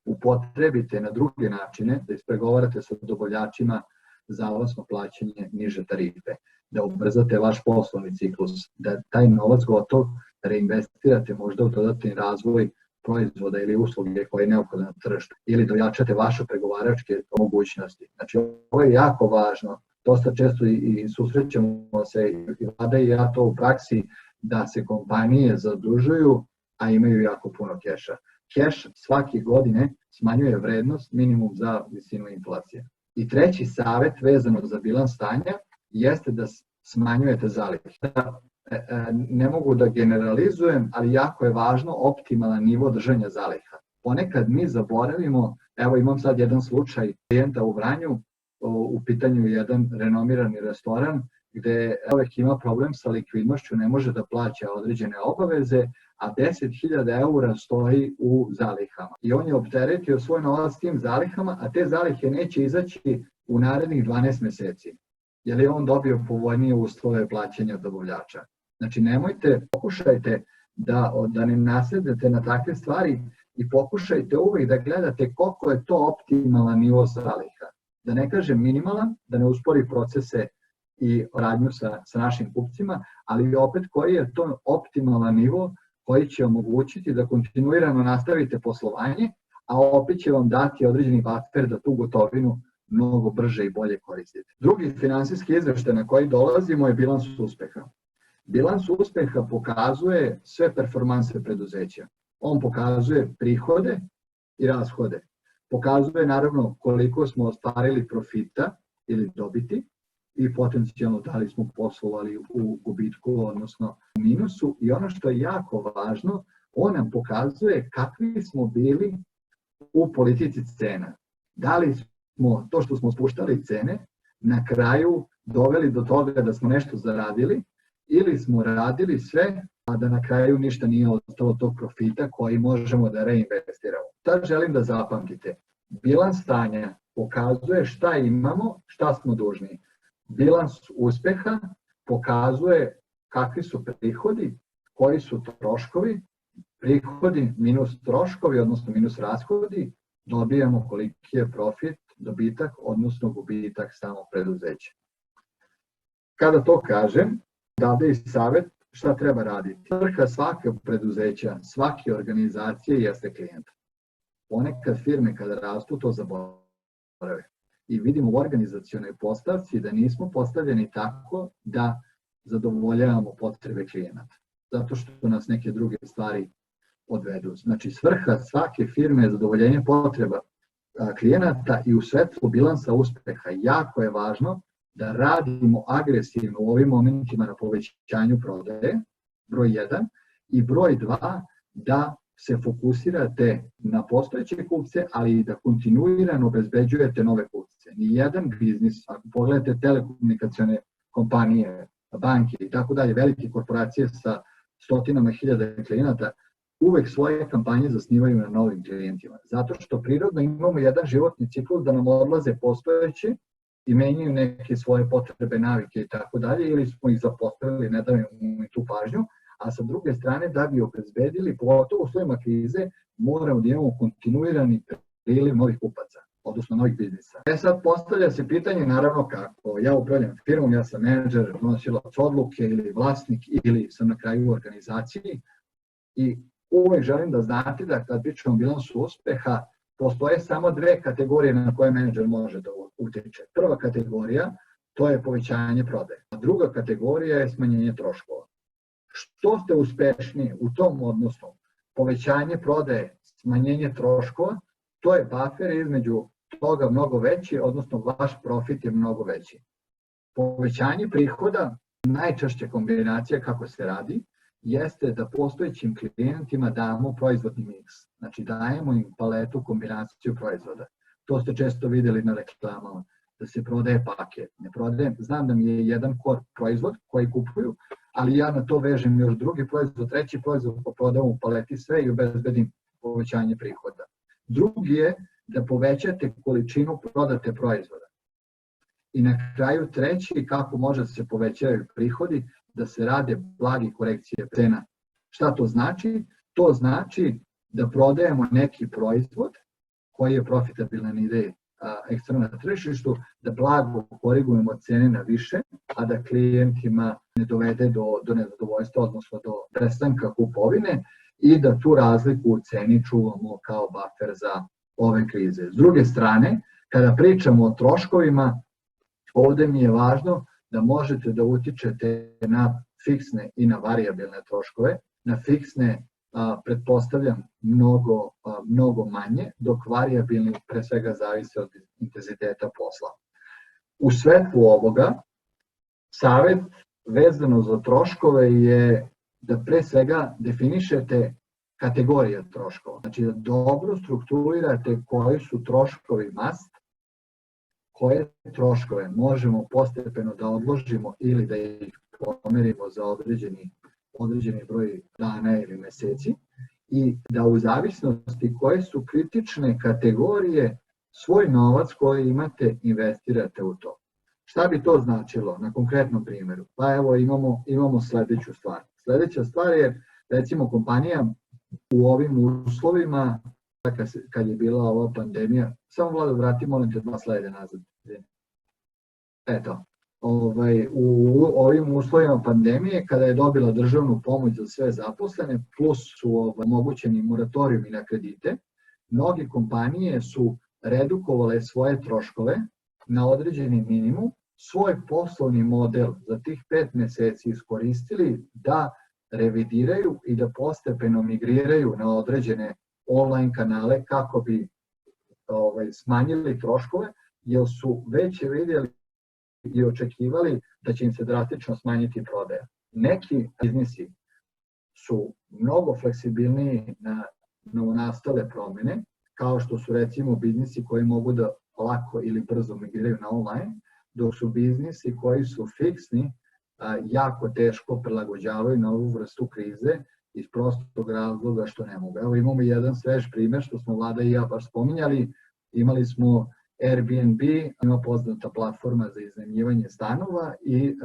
upotrebite na druge načine, da ispregovarate sa dobavljačima za avансno plaćanje niže tarife, da ubrzate vaš poslovni ciklus, da taj novac gotov reinvestirate možda u dodatni razvoj proizvoda ili usluge koje je neophodno na tržištu ili da ojačate vaše pregovaračke mogućnosti. Znači, ovo je jako važno. Dosta često i susrećemo se, i Vlada i ja to u praksi, da se kompanije zadužuju, a imaju jako puno keša. Keš svake godine smanjuje vrednost minimum za visinu inflacije. I treći savet vezano za bilans stanja jeste da smanjujete zalihe. Ne mogu da generalizujem, ali jako je važno optimalan nivo držanja zaliha. Ponekad mi zaboravimo, evo imam sad jedan slučaj klijenta u Vranju, u pitanju jedan renomirani restoran, gde čovek ima problem sa likvidnošću, ne može da plaća određene obaveze, a 10.000 eura stoji u zalihama. I on je opteretio svoj novac s tim zalihama, a te zalihe neće izaći u narednih 12 meseci, jer je on dobio povoljnije uslove plaćanja od dobavljača. Znači, pokušajte da ne nasedete na takve stvari i pokušajte uvek da gledate koliko je to optimalan nivo zaliha. Da ne kažem minimalan, da ne uspori procese i radnju sa našim kupcima, ali opet koji je to optimalan nivo koji će omogućiti da kontinuirano nastavite poslovanje, a opet će vam dati određeni buffer da tu gotovinu mnogo brže i bolje koristite. Drugi finansijski izveštaj na koji dolazimo je bilans uspeha. Bilans uspeha pokazuje sve performanse preduzeća. On pokazuje prihode i rashode. Pokazuje naravno koliko smo ostvarili profita ili dobiti i potencijalno da li smo poslovali u gubitku, odnosno u minusu. I ono što je jako važno, on nam pokazuje kakvi smo bili u politici cena. Da li smo to što smo spuštali cene na kraju doveli do toga da smo nešto zaradili ili smo radili sve, a da na kraju ništa nije ostalo tog profita koji možemo da reinvestiramo. Tad želim da zapamtite. Bilans stanja pokazuje šta imamo, šta smo dužni. Bilans uspeha pokazuje kakvi su prihodi, koji su troškovi, prihodi minus troškovi, odnosno minus rashodi, dobijamo koliki je profit, dobitak, odnosno gubitak samog preduzeća. Kada to kažem, dade i savet šta treba raditi. Svrha svakog preduzeća, svake organizacije jeste klijent. Ponekad firme kada rastu to zaborave. I vidimo u organizacionoj postavci da nismo postavljeni tako da zadovoljavamo potrebe klijenata. Zato što nas neke druge stvari odvedu. Znači, svrha svake firme je zadovoljenje potreba klijenata i u svetlu bilansa uspeha. Jako je važno da radimo agresivno u ovim momentima na povećanju prodaje, broj 1, i broj 2, da se fokusirate na postojeće kupce, ali i da kontinuirano obezbeđujete nove kupce. Nijedan biznis, ako pogledate telekomunikacione kompanije, banke i tako dalje, velike korporacije sa stotinama hiljada klijenata, uvek svoje kampanje zasnivaju na novim klijentima. Zato što prirodno imamo jedan životni ciklus da nam odlaze postojeći i menjaju neke svoje potrebe, navike i tako dalje, ili smo ih zapostavili, ne daju mu tu pažnju, a sa druge strane da bi obezbedili, pogotovo u svojima krize, moramo da imamo kontinuirani priliv novih kupaca. odnosno novih biznisa. Sad postavlja se pitanje naravno kako ja upravljam firmom, ja sam menadžer, nosilac odluke ili vlasnik ili sam na kraju u organizaciji i uvek želim da znate da kad pričamo o bilansu uspeha, postoje samo dve kategorije na koje menadžer može da utiče. Prva kategorija, to je povećanje prodaje, a druga kategorija je smanjenje troškova. Što ste uspešniji u tom odnosu, povećanje prodaje, smanjenje troškova, to je buffer između toga mnogo veći, odnosno vaš profit je mnogo veći. Povećanje prihoda, najčešća kombinacija kako se radi, jeste da postojećim klijentima damo proizvodni miks. Znači dajemo im paletu, kombinaciju proizvoda. To ste često videli na reklamama, da se prodaje paket. Ne prodajem, znam da mi je jedan core proizvod koji kupuju, ali ja na to vežem još drugi proizvod, treći proizvod, pa prodam u paleti sve i obezbedim povećanje prihoda. Drugi je da povećate količinu prodate proizvoda. I na kraju treći, kako može da se povećaju prihodi, da se rade blagi korekcije cena. Šta to znači? To znači da prodajemo neki proizvod koji je profitabilan ide ekstremno na tržištu, da blago korigujemo cene na više, a da klijentima ne dovede do nezadovoljstva, odnosno do prestanka kupovine i da tu razliku u ceni čuvamo kao buffer za ove krize. S druge strane, kada pričamo o troškovima, ovde mi je važno da možete da utičete na fiksne i na varijabilne troškove. Na fiksne pretpostavljam mnogo manje, dok varijabilni pre svega zavise od intenziteta posla. U svetlu ovoga, savet vezano za troškove je da pre svega definišete kategorije troškova. Znači da dobro strukturirate koji su troškovi must, koje troškove možemo postepeno da odložimo ili da ih pomerimo za određeni broj dana ili meseci i da u zavisnosti koje su kritične kategorije svoj novac koji imate investirate u to. Šta bi to značilo na konkretnom primjeru? Pa evo imamo sledeću stvar. Sledeća stvar je recimo kompanija u ovim uslovima kad je bila ova pandemija, samo Vlado vrati molim te 2 slajde nazad. Eto, u ovim uslovima pandemije kada je dobila državnu pomoć za sve zaposlene plus su omogućeni moratorijumi na kredite, mnoge kompanije su redukovale svoje troškove na određeni minimum, svoj poslovni model za tih 5 meseci iskoristili da revidiraju i da postepeno migriraju na određene online kanale kako bi smanjili troškove, jer su već vidjeli i očekivali da će im se drastično smanjiti prodaja. Neki biznisi su mnogo fleksibilniji na novonastale promjene, kao što su recimo biznisi koji mogu da lako ili brzo migriraju na online, dok su biznisi koji su fiksni jako teško prilagođavaju na ovu vrstu krize iz prostog razloga što ne mogu. Evo imamo jedan svež primjer što smo Vlada i ja baš spominjali, imali smo Airbnb, ima poznata platforma za iznajmljivanje stanova i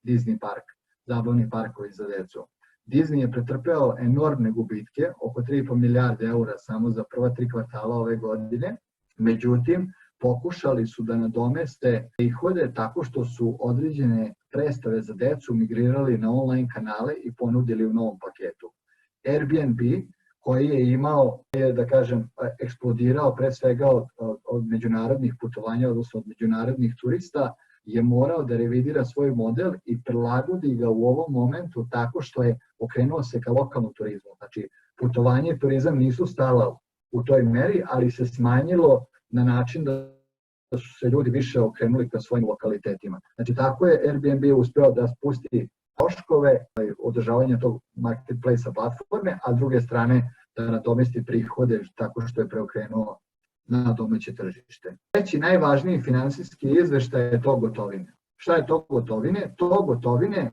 Disney park, zabavni parkovi za decu. Disney je pretrpeo enormne gubitke, oko 3,5 milijarde eura samo za prva 3 kvartala ove godine, međutim, pokušali su da nadomeste prihode tako što su određene predstave za decu migrirali na online kanale i ponudili u novom paketu. Airbnb, koji je imao, da kažem, eksplodirao pre svega od međunarodnih putovanja, odnosno od međunarodnih turista, je morao da revidira svoj model i prilagodi ga u ovom momentu tako što je okrenuo se ka lokalnom turizmu. Znači, putovanje i turizam nisu stala u toj meri, ali se smanjilo na način da su se ljudi više okrenuli ka svojim lokalitetima. Znači, tako je Airbnb uspeo da spusti troškove održavanja tog marketplace-a platforme, a s druge strane da nadomesti prihode tako što je preokrenuo na domaće tržište. Treći najvažniji finansijski izveštaj je to gotovine. Šta je to gotovine? To gotovine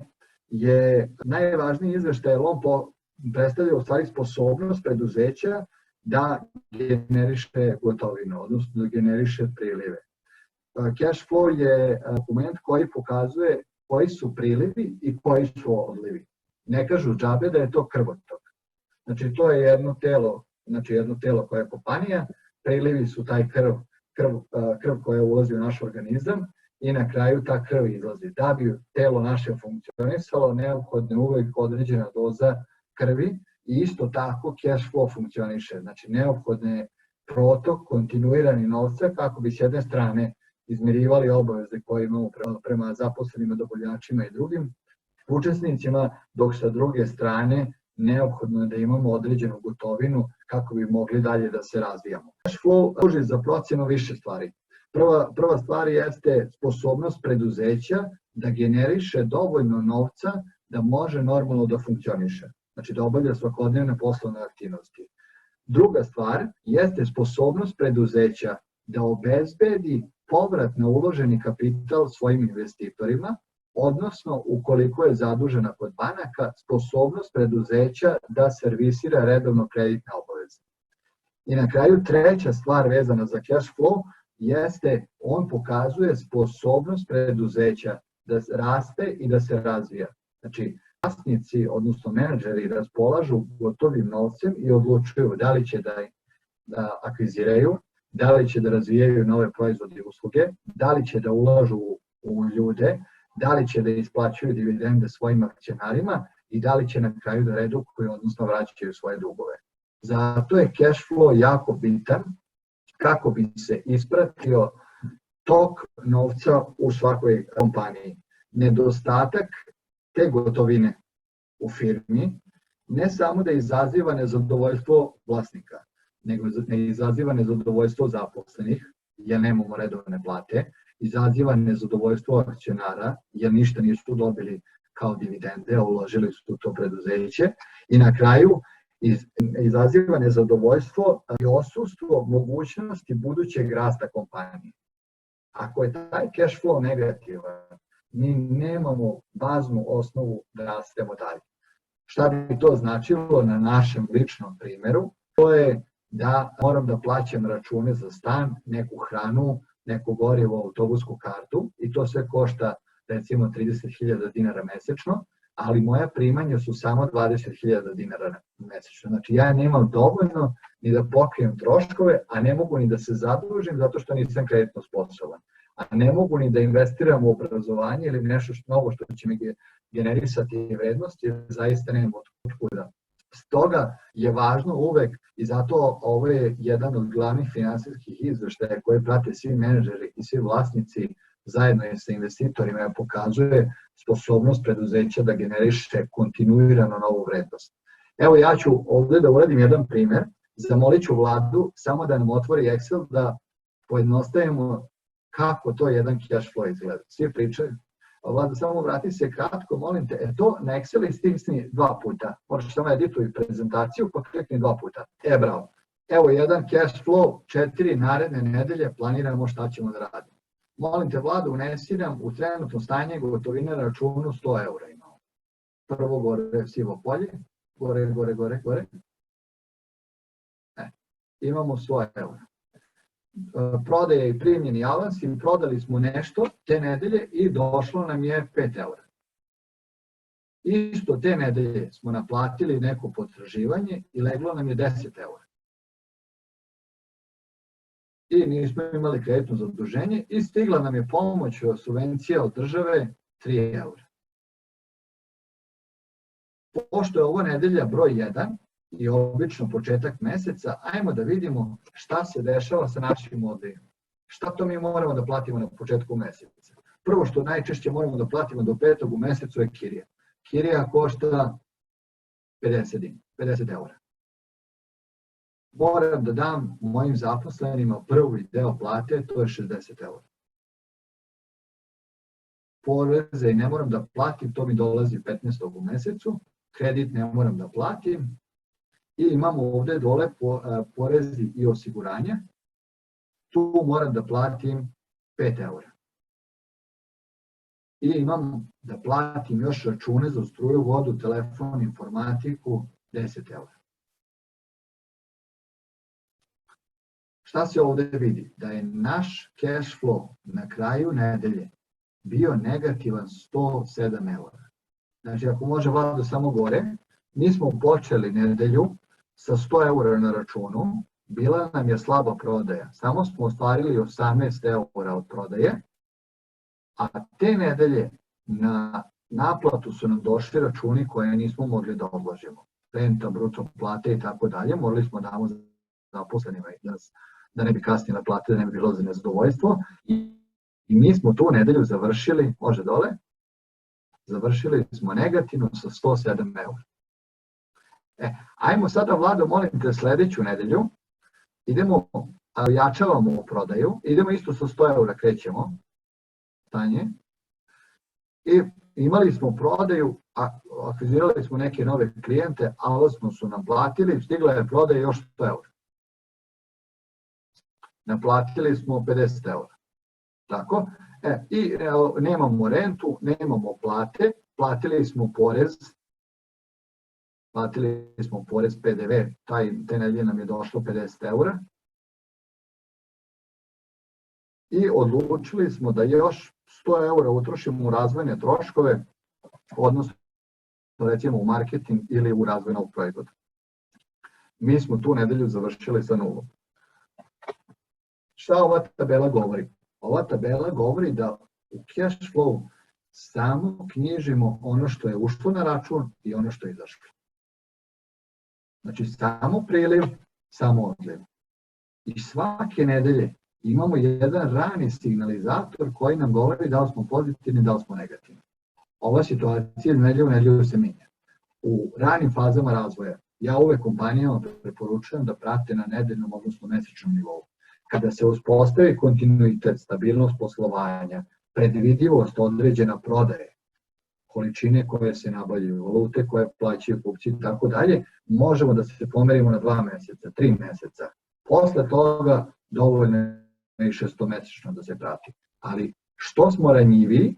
je najvažniji izveštaj, jer on predstavlja u stvari sposobnost preduzeća da generiše gotovinu, odnosno da generiše prilive. Cash flow je dokument koji pokazuje koji su prilivi i koji su odlivi. Ne kažu džabe da je to krvotok. Znači to je jedno telo koje je kompanija, prilivi su taj krv krv koja ulazi u naš organizam i na kraju ta krv izlazi. Da bi telo naše funkcionisalo, neophodna je uvek određena doza krvi i isto tako cash flow funkcioniše. Znači neophodno je protok kontinuirani novca kako bi s jedne strane izmirivali obaveze koje imamo prema zaposlenima, dobavljačima i drugim učesnicima, dok sa druge strane neophodno je da imamo određenu gotovinu kako bi mogli dalje da se razvijamo. Cash flow služi za procenu više stvari. Prva stvar jeste sposobnost preduzeća da generiše dovoljno novca da može normalno da funkcioniše, znači da obavlja svakodnevne poslovne aktivnosti. Druga stvar jeste sposobnost preduzeća da obezbedi povrat na uloženi kapital svojim investitorima, odnosno ukoliko je zadužena kod banaka, sposobnost preduzeća da servisira redovno kreditne obaveze. I na kraju treća stvar vezana za cash flow jeste on pokazuje sposobnost preduzeća da raste i da se razvija. Znači, vlasnici, odnosno menadžeri raspolažu gotovim novcem i odlučuju da li će da akviziraju, da li će da razvijaju nove proizvode i usluge, da li će da ulažu u ljude, da li će da isplaćuju dividende svojim akcionarima i da li će na kraju da redukuju, odnosno vraćaju svoje dugove. Zato je cash flow jako bitan kako bi se ispratio tok novca u svakoj kompaniji. Nedostatak te gotovine u firmi ne samo da izaziva nezadovoljstvo vlasnika, nego izaziva nezadovoljstvo zaposlenih, jer nemamo redovne plate, izaziva nezadovoljstvo akcionara, jer ništa nisu dobili kao dividende, a uložili su u to preduzeće, i na kraju izaziva nezadovoljstvo i odsustvo mogućnosti budućeg rasta kompanije. Ako je taj cash flow negativan, mi nemamo baznu osnovu da rastemo dalje. Šta bi to značilo na našem ličnom primjeru? To je da moram da plaćam račune za stan, neku hranu, neko gorivo, autobusku kartu i to sve košta recimo 30.000 dinara mesečno, ali moja primanja su samo 20.000 dinara mesečno. Znači ja nemam dovoljno ni da pokrijem troškove, a ne mogu ni da se zadužim zato što nisam kreditno sposoban. A ne mogu ni da investiram u obrazovanje ili nešto novo što će mi generisati vrednost, jer zaista nemam otkuda. Stoga je važno uvek, i zato ovo je jedan od glavnih finansijskih izveštaja koje prate svi menadžeri i svi vlasnici zajedno sa investitorima, pokazuje sposobnost preduzeća da generiše kontinuirano novu vrednost. Evo ja ću ovdje da uradim jedan primer, zamolit ću Vladu samo da nam otvori Excel da pojednostavimo kako to jedan cash flow izgleda. Svi pričaju. Vlada, samo vrati se kratko, molim te, to na Excel stisni 2 puta. Možeš samo edituj prezentaciju, pa klikni 2 puta. Bravo. Evo jedan cash flow, 4 naredne nedelje planiramo šta ćemo da radimo. Molim te, Vlada, unesi nam u trenutno stanje gotovine na računu 100 eura imamo. Prvo gore sivo polje, gore. Imamo 100 eura. Prodaje i primljeni avans i prodali smo nešto te nedelje i došlo nam je 5 eura. Isto te nedelje smo naplatili neko potraživanje i leglo nam je 10 eura. I nismo imali kreditno zaduženje i stigla nam je pomoć subvencija od države 3 eura. Pošto je ovo nedelja broj 1, i obično početak meseca, ajmo da vidimo šta se dešava sa našim odlijom. Šta to mi moramo da platimo na početku meseca? Prvo što najčešće moramo da platimo do 5. u mesecu je kirija. Kirija košta 50 eura. Moram da dam mojim zaposlenima prvi deo plate, to je 60 eura. Poreze ne moram da platim, to mi dolazi 15. u mesecu, kredit ne moram da platim, i imamo ovde dole porezi i osiguranja. Tu moram da platim 5 eura. I imam da platim još račune za struju, vodu, telefon, informatiku, 10 eura. Šta se ovde vidi? Da je naš cash flow na kraju nedelje bio negativan 107 eura. Znači, ako može Vlada samo gore, mi smo počeli nedelju sa 100 eura na računu bila nam je slaba prodaja. Samo smo ostvarili 18 eura od prodaje, a te nedelje na naplatu su nam došli računi koje nismo mogli da odložimo. Renta, bruto plate i tako dalje, morali smo da damo zaposlenima da ne bi kasnije plate, da ne bi bilo za nezadovoljstvo. I mi smo tu nedelju završili, može dole, završili smo negativno sa 107 eura. Ajmo sada, Vlado, molim te, sledeću nedelju, idemo, ojačavamo prodaju, idemo isto sa 100 eura, krećemo, stanje, i imali smo prodaju, akvizirali smo neke nove klijente, a osmo su nam platili, stigla je prodaja još 100 eura. Naplatili smo 50 eura. Tako? I nemamo rentu, nemamo plate, platili smo porez PDV, te nedelje nam je došlo 50 eura. I odlučili smo da još 100 eura utrošimo u razvojne troškove, odnosno recimo u marketing ili u razvoj novog proizvoda. Mi smo tu nedelju završili sa nulom. Šta ova tabela govori? Ova tabela govori da u cash flow samo knjižimo ono što je ušlo na račun i ono što je izašlo. Znači samo priliv, samo odliv. I svake nedelje imamo jedan rani signalizator koji nam govori da li smo pozitivni, da li smo negativni. Ova situacija iz nedelje u nedelju se menja. U ranim fazama razvoja ja uvek kompanijama preporučujem da prate na nedeljnom, odnosno mesečnom nivou. Kada se uspostavi kontinuitet, stabilnost poslovanja, predvidivost određena prodaje, količine koje se nabavljaju, valute koje plaćaju kupci i tako dalje, možemo da se pomerimo na 2 meseca, 3 meseca. Posle toga dovoljno je i 6-mesečno da se prati. Ali što smo ranjiviji,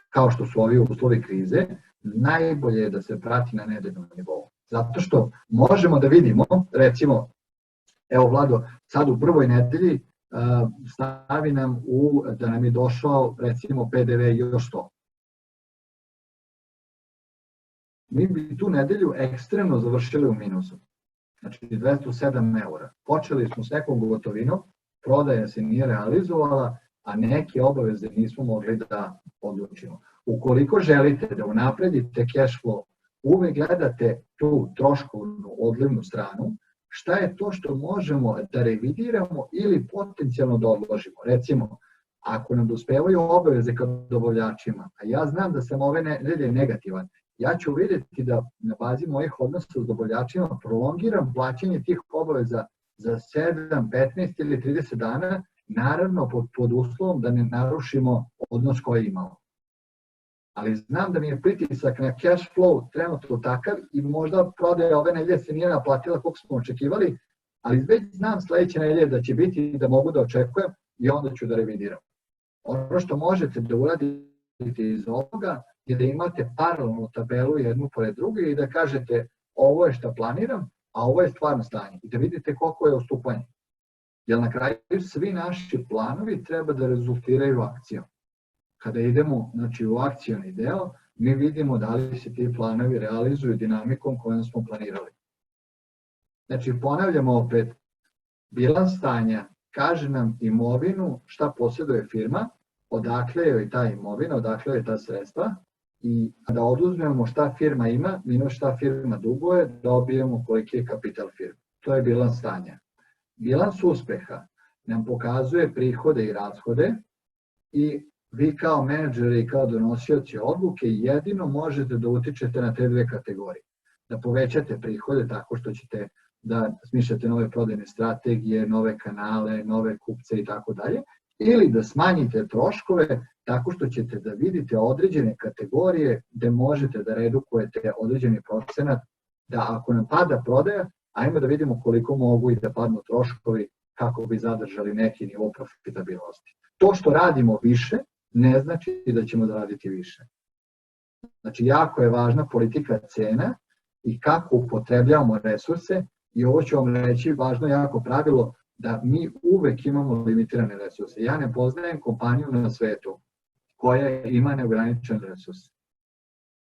kao što su ovi uslovi krize, najbolje je da se prati na nedeljnom nivou. Zato što možemo da vidimo, recimo, evo Vlado, sad u prvoj nedelji stavi nam da nam je došao recimo PDV još 100. Mi bi tu nedelju ekstremno završili u minusu. Znači 207 eura. Počeli smo s nekom gotovinom, prodaja se nije realizovala, a neke obaveze nismo mogli da odlučimo. Ukoliko želite da unapredite cash flow, uvek gledate tu troškovnu odlivnu stranu, šta je to što možemo da revidiramo ili potencijalno da odložimo. Recimo, ako nam dospevaju obaveze kao dobavljačima, a ja znam da sam ove nedelje negativan, ja ću vidjeti da na bazi mojih odnosa s dobavljačima prolongiram plaćanje tih obaveza za 7, 15 ili 30 dana, naravno pod uslovom da ne narušimo odnos koji imamo. Ali znam da mi je pritisak na cash flow trenutno takav i možda prodaja ove nedelje se nije naplatila koliko smo očekivali, ali već znam sledeće nedelje da će biti i da mogu da očekujem i onda ću da revidiram. Ono što možete da uradite iz ovoga je da imate paralelnu tabelu jednu pored druge i da kažete ovo je šta planiram, a ovo je stvarno stanje i da vidite koliko je odstupanje. Jer na kraju svi naši planovi treba da rezultiraju akcijom. Kada idemo u akcioni deo, mi vidimo da li se ti planovi realizuju dinamikom kojom smo planirali. Znači, ponavljamo opet, bilans stanja kaže nam imovinu šta posjeduje firma, odakle je ta imovina, odakle je ta sredstva i da oduzmemo šta firma ima, minus šta firma duguje, dobijemo koliki je kapital firme. To je bilans stanja. Bilans uspeha nam pokazuje prihode i rashode i vi kao menadžeri i kao donosioci odluke jedino možete da utičete na te dve kategorije. Da povećate prihode tako što ćete da smišljate nove prodajne strategije, nove kanale, nove kupce i tako dalje, ili da smanjite troškove tako što ćete da vidite određene kategorije gde možete da redukujete određeni procenat, da ako nam pada prodaja, ajmo da vidimo koliko mogu i da padnu troškovi kako bi zadržali neki nivo profitabilnosti. To što radimo više ne znači da ćemo zaraditi više. Znači, jako je važna politika cena i kako upotrebljavamo resurse i ovo ću vam reći, važno je jako pravilo da mi uvek imamo limitirane resurse. Ja ne poznajem kompaniju na svetu koja ima neograničen resurs.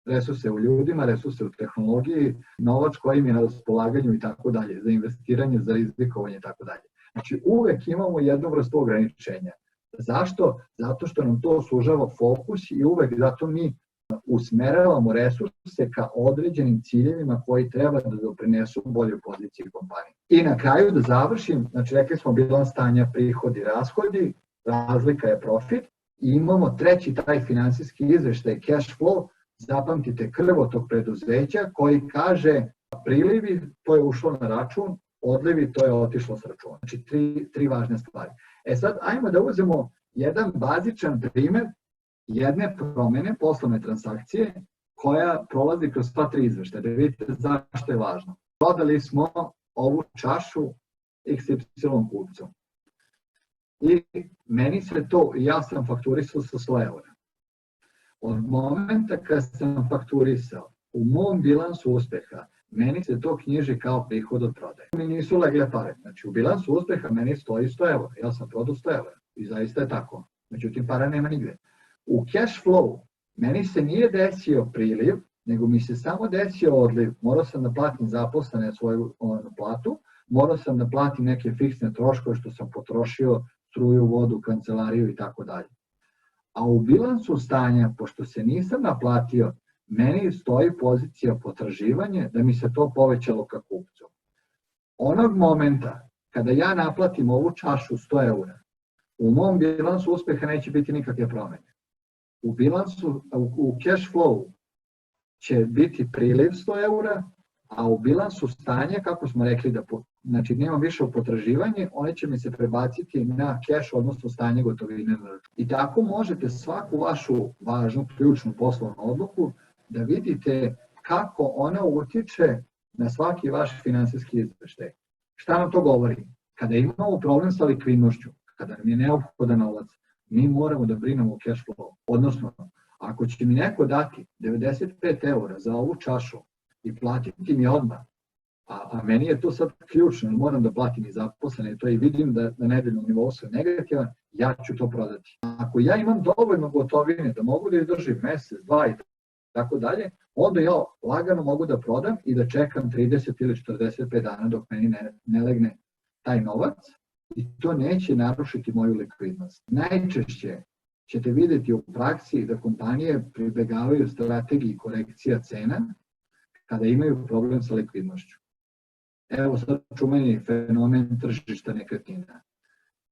resurse u ljudima, resurse u tehnologiji, novac koji im je na raspolaganju i tako dalje, za investiranje, za rizikovanje i tako dalje. Znači uvek imamo jednu vrstu ograničenja. Zašto? Zato što nam to sužava fokus i uvek zato mi usmeravamo resurse ka određenim ciljevima koji treba da doprinesu boljoj poziciji kompanije. I na kraju da završim, znači rekli smo bilans stanja, prihodi, rashodi, razlika je profit i imamo treći taj finansijski izveštaj cash flow, zapamtite krvotog preduzeća koji kaže prilivi, to je ušlo na račun, odlivi, to je otišlo s računa. Znači tri važne stvari. Sad, ajmo da uzmemo jedan bazičan primer jedne promene poslovne transakcije koja prolazi kroz sva tri izveštaja. Da vidite zašto je važno. Prodali smo ovu čašu XY kupcu. I meni se to, ja sam fakturisao sa 100 eura. Od momenta kad sam fakturisao, u mom bilansu uspeha, meni se to knjiži kao prihod od prodaje. Mi nisu legle pare. Znači u bilansu uspeha meni stoji 100 eura. Ja sam prodao 100 eura. I zaista je tako. Međutim, para nema nigde. U cash flow meni se nije desio priliv, nego mi se samo desio odliv. Morao sam da platim zaposlene svoju platu, morao sam da platim neke fiksne troškove što sam potrošio, struju, vodu, kancelariju i tako dalje. A u bilansu stanja, pošto se nisam naplatio, meni stoji pozicija potraživanje da mi se to povećalo ka kupcu. Onog momenta kada ja naplatim ovu čašu 100 eura, u mom bilansu uspeha neće biti nikakve promene. U cash flow će biti priliv 100 eura, a u bilansu stanja, kako smo rekli, znači nemam više potraživanje, one će mi se prebaciti na cash, odnosno stanje gotovine na račun. I tako možete svaku vašu važnu, ključnu poslovnu odluku da vidite kako ona utiče na svaki vaš finansijski izveštaj. Šta nam to govori? Kada imamo problem sa likvidnošću, kada nam je neophodan novac, mi moramo da brinemo o cash flow. Odnosno, ako će mi neko dati 95 eura za ovu čašu i platiti mi odmah, a meni je to sad ključno, moram da platim i zaposlene, to i vidim da na nedeljnom nivou su negativan, ja ću to prodati. Ako ja imam dovoljno gotovine da mogu da izdržim mesec, 2 i tako dalje, onda ja lagano mogu da prodam i da čekam 30 ili 45 dana dok meni ne legne taj novac i to neće narušiti moju likvidnost. Najčešće ćete videti u praksi da kompanije pribegavaju strategiji korekcija cena kada imaju problem sa likvidnošću. Evo sad čuveni fenomen tržišta nekretnina.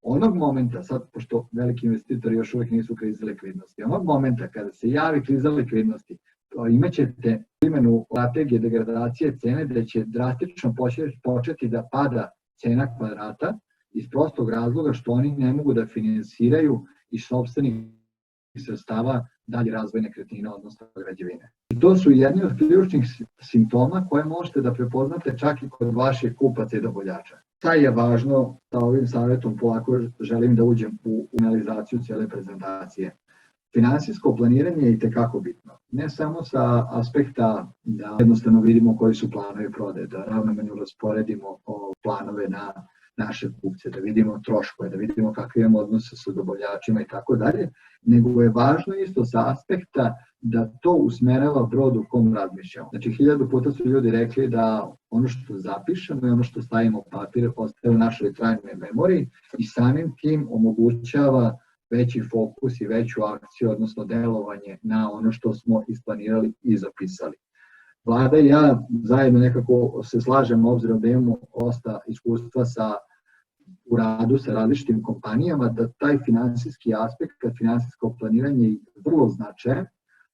Onog momenta, sad pošto veliki investitori još uvijek nisu u krizi likvidnosti, onog momenta kada se javi kriza likvidnosti, imaćete primjenu strategije degradacije cene gde će drastično početi da pada cena kvadrata iz prostog razloga što oni ne mogu da finansiraju iz sopstvenih sredstava dalje razvoj nekretnina, odnosno građevine. I to su jedni od ključnih simptoma koje možete da prepoznate čak i kod vaših kupaca i dobavljača. Šta je važno, sa ovim savjetom polako želim da uđem u analizaciju cijele prezentacije. Finansijsko planiranje je itekako bitno. Ne samo sa aspekta da jednostavno vidimo koji su planovi prodaje, da ravnomerno rasporedimo planove na naše kupce, da vidimo troškove, da vidimo kakve imamo odnose sa dobavljačima i tako dalje, nego je važno isto sa aspekta da to usmerava brod u kom razmišljamo. Znači, 1000 puta su ljudi rekli da ono što zapišemo i ono što stavimo u papir ostaje u našoj trajnoj memoriji i samim tim omogućava veći fokus i veću akciju, odnosno delovanje na ono što smo isplanirali i zapisali. Vlada i ja zajedno nekako se slažemo, obzirom da imamo dosta iskustva u radu sa različitim kompanijama, da taj finansijski aspekt, finansijsko planiranje je vrlo značajan,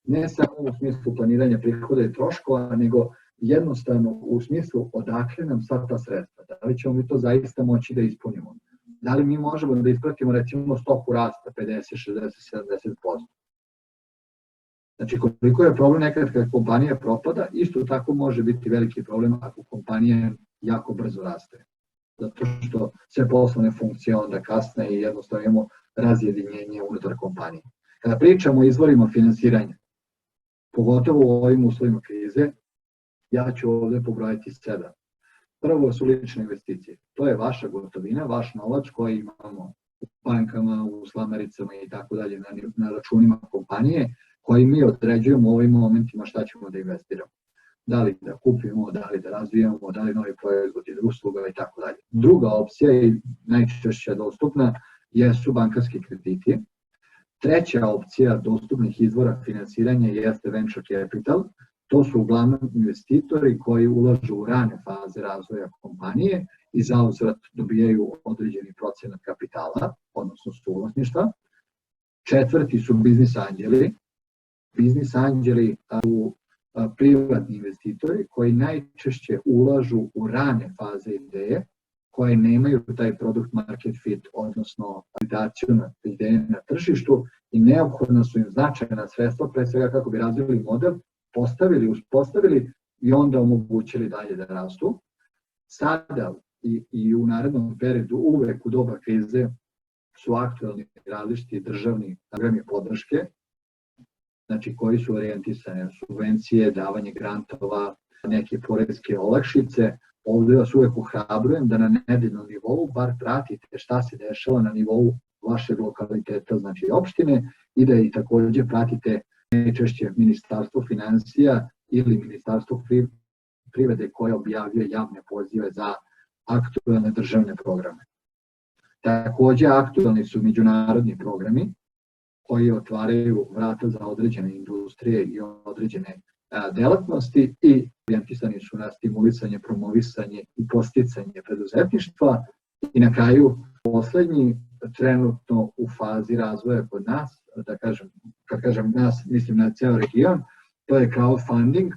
ne samo u smislu planiranja prihoda i troškova, nego jednostavno u smislu odakle nam sva ta sredstva. Da li ćemo mi to zaista moći da ispunimo? Da li mi možemo da ispratimo recimo stopu rasta 50, 60, 70%? Znači, koliko je problem nekad kada kompanija propada, isto tako može biti veliki problem ako kompanija jako brzo raste. Zato što sve poslovne funkcije onda kasne i jednostavno imamo razjedinjenje unutar kompanije. Kada pričamo o izvorima finansiranja, pogotovo u ovim uslovima krize, ja ću ovde pobrojati 7. Prvo su lične investicije. To je vaša gotovina, vaš novac koji imamo u bankama, u slamaricama i tako dalje na računima kompanije, koji mi određujemo u ovim momentima šta ćemo da investiramo. Da li da kupimo, da li da razvijamo, da li novi proizvod ili usluga i tako dalje. Druga opcija i najčešće dostupna jesu bankarski krediti. Treća opcija dostupnih izvora finansiranja jeste venture capital. To su uglavnom investitori koji ulažu u rane faze razvoja kompanije i zauzvrat dobijaju određeni procenat kapitala, odnosno suvlasništva. Četvrti su biznis anđeli. Biznis anđeli su privatni investitori koji najčešće ulažu u rane faze ideje, koje nemaju taj product market fit, odnosno validaciju na ideje na tržištu i neophodno su im značajna sredstva, pre svega kako bi razvili model, uspostavili i onda omogućili dalje da rastu. Sada i u narednom periodu uvek u doba krize su aktualni različiti državni programi podrške, znači koji su orijentisani na subvencije, davanje grantova, neke poreske olakšice. Ovdje vas uvek uhrabrujem da na nedeljnom nivou bar pratite šta se dešava na nivou vašeg lokaliteta, znači opštine, i da i takođe pratite najčešće Ministarstvo finansija ili Ministarstvo privrede koje objavljuje javne pozive za aktuelne državne programe. Takođe aktuelni su međunarodni programi koji otvaraju vrata za određene industrije i određene delatnosti i orijentisani su na stimulisanje, promovisanje i podsticanje preduzetništva. I na kraju, poslednji trenutno u fazi razvoja kod nas, da kažem, kad kažem nas, mislim na ceo region, to je crowdfunding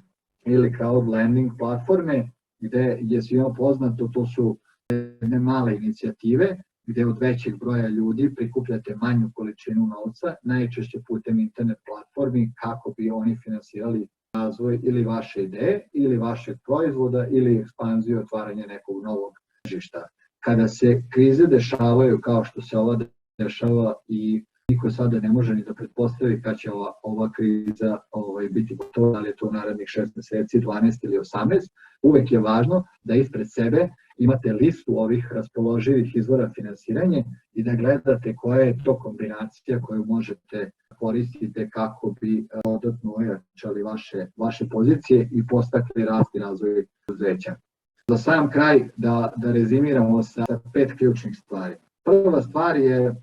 ili crowdlending platforme, gde je svima poznato, to su jedne male inicijative, gde od većeg broja ljudi prikupljate manju količinu novca, najčešće putem internet platformi, kako bi oni finansirali razvoj ili vaše ideje, ili vašeg proizvoda, ili ekspanziju i otvaranje nekog novog tržišta. Kada se krize dešavaju kao što se ova dešava i niko sada ne može ni da pretpostavi kad će ova kriza biti gotova, da li je to u narednih 6 meseci, 12 ili 18, uvek je važno da ispred sebe imate listu ovih raspoloživih izvora finansiranja i da gledate koja je to kombinacija koju možete koristiti kako bi dodatno ojačali vaše pozicije i postakli rast i razvoj preduzeća. Za sam kraj da rezimiramo sa 5 ključnih stvari. Prva stvar je,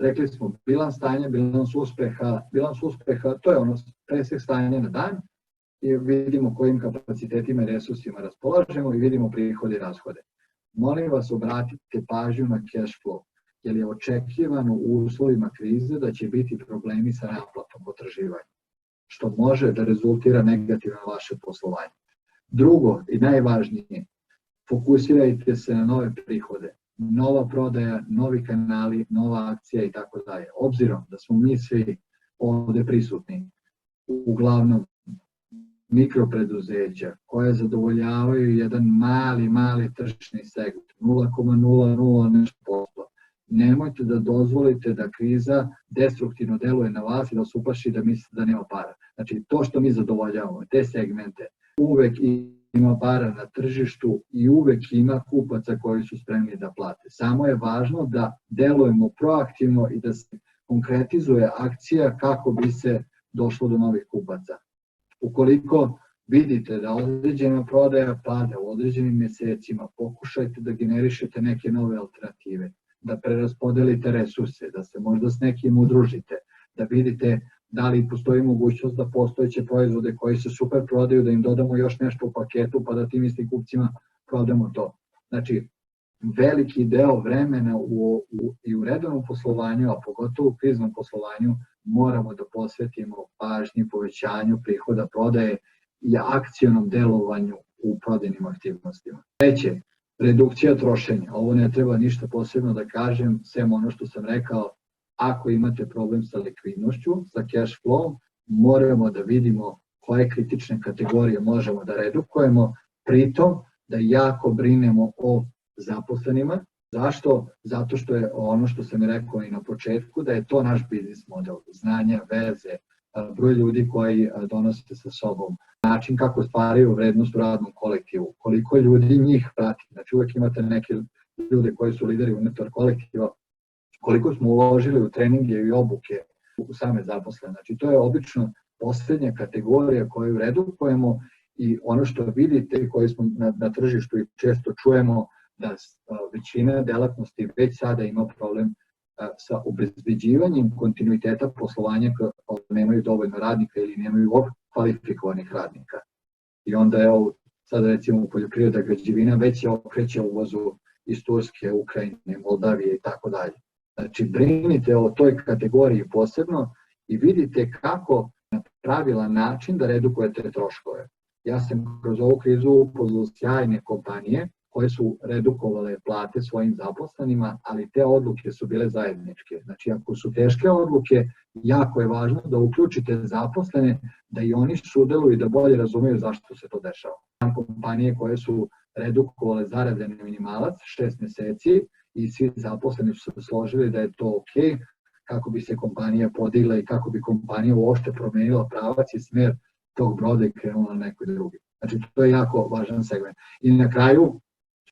rekli smo, bilans stanja, bilans uspeha. Bilans uspeha, to je ono presek stanja na dan i vidimo kojim kapacitetima i resursima raspolažemo i vidimo prihode i rashode. Molim vas, obratite pažnju na cash flow, jer je očekivano u uslovima krize da će biti problemi sa naplatom potraživanja, što može da rezultira negativno na vaše poslovanje. Drugo i najvažnije, fokusirajte se na nove prihode, nova prodaja, novi kanali, nova akcija i tako dalje. Obzirom da smo mi svi ovde prisutni, uglavnom mikropreduzeća koje zadovoljavaju jedan mali tržišni segment, 0,00 nešto posto. Nemojte da dozvolite da kriza destruktivno deluje na vas i da se uplaši da mislite da nema para. Znači, to što mi zadovoljavamo, te segmente, uvek ima para na tržištu i uvek ima kupaca koji su spremni da plate. Samo je važno da delujemo proaktivno i da se konkretizuje akcija kako bi se došlo do novih kupaca. Ukoliko vidite da određena prodaja pada u određenim mesecima, pokušajte da generišete neke nove alternative, da preraspodelite resurse, da se možda s nekim udružite, da vidite da li postoji mogućnost da postojeće proizvode koji se super prodaju, da im dodamo još nešto u paketu pa da tim istim kupcima prodamo to. Znači, veliki deo vremena i u redovnom poslovanju, a pogotovo u kriznom poslovanju, moramo da posvetimo pažnji povećanju prihoda prodaje i akcionom delovanju u prodajnim aktivnostima. Treće, redukcija trošenja. Ovo ne treba ništa posebno da kažem, sem ono što sam rekao, ako imate problem sa likvidnošću, sa cash flow, moramo da vidimo koje kritične kategorije možemo da redukujemo, pritom da jako brinemo o zaposlenima. Zašto? Zato što je ono što sam rekao i na početku, da je to naš biznis model, znanja, veze, broj ljudi koji donose sa sobom, način kako stvaraju vrednost u radnom kolektivu, koliko ljudi njih prati. Znači uvek imate neke ljude koji su lideri unutar kolektiva, koliko smo uložili u treninge i obuke u same zaposlene. Znači to je obično posljednja kategorija koju redukujemo i ono što vidite i koji smo na tržištu i često čujemo da većina delatnosti već sada ima problem sa obezbeđivanjem kontinuiteta poslovanja kada nemaju dovoljno radnika ili nemaju kvalifikovanih radnika. I onda evo, sad recimo poljoprivreda, građevina već je okreće uvozu iz Turske, Ukrajine, Moldavije i tako dalje. Znači brinite o toj kategoriji posebno i vidite kako na pravilan način da redukujete troškove. Ja sam kroz ovu krizu upoznao sjajne kompanije koje su redukovale plate svojim zaposlenima, ali te odluke su bile zajedničke. Znači, ako su teške odluke, jako je važno da uključite zaposlene, da i oni sudeluju i da bolje razumeju zašto se to dešava. Kompanije koje su redukovale zarade na minimalac 6 meseci i svi zaposleni su se složili da je to ok, kako bi se kompanija podigla i kako bi kompanija uopšte promenila pravac i smer tog broda i krenula na nekoj drugi. Znači, to je jako važan segment. I na kraju,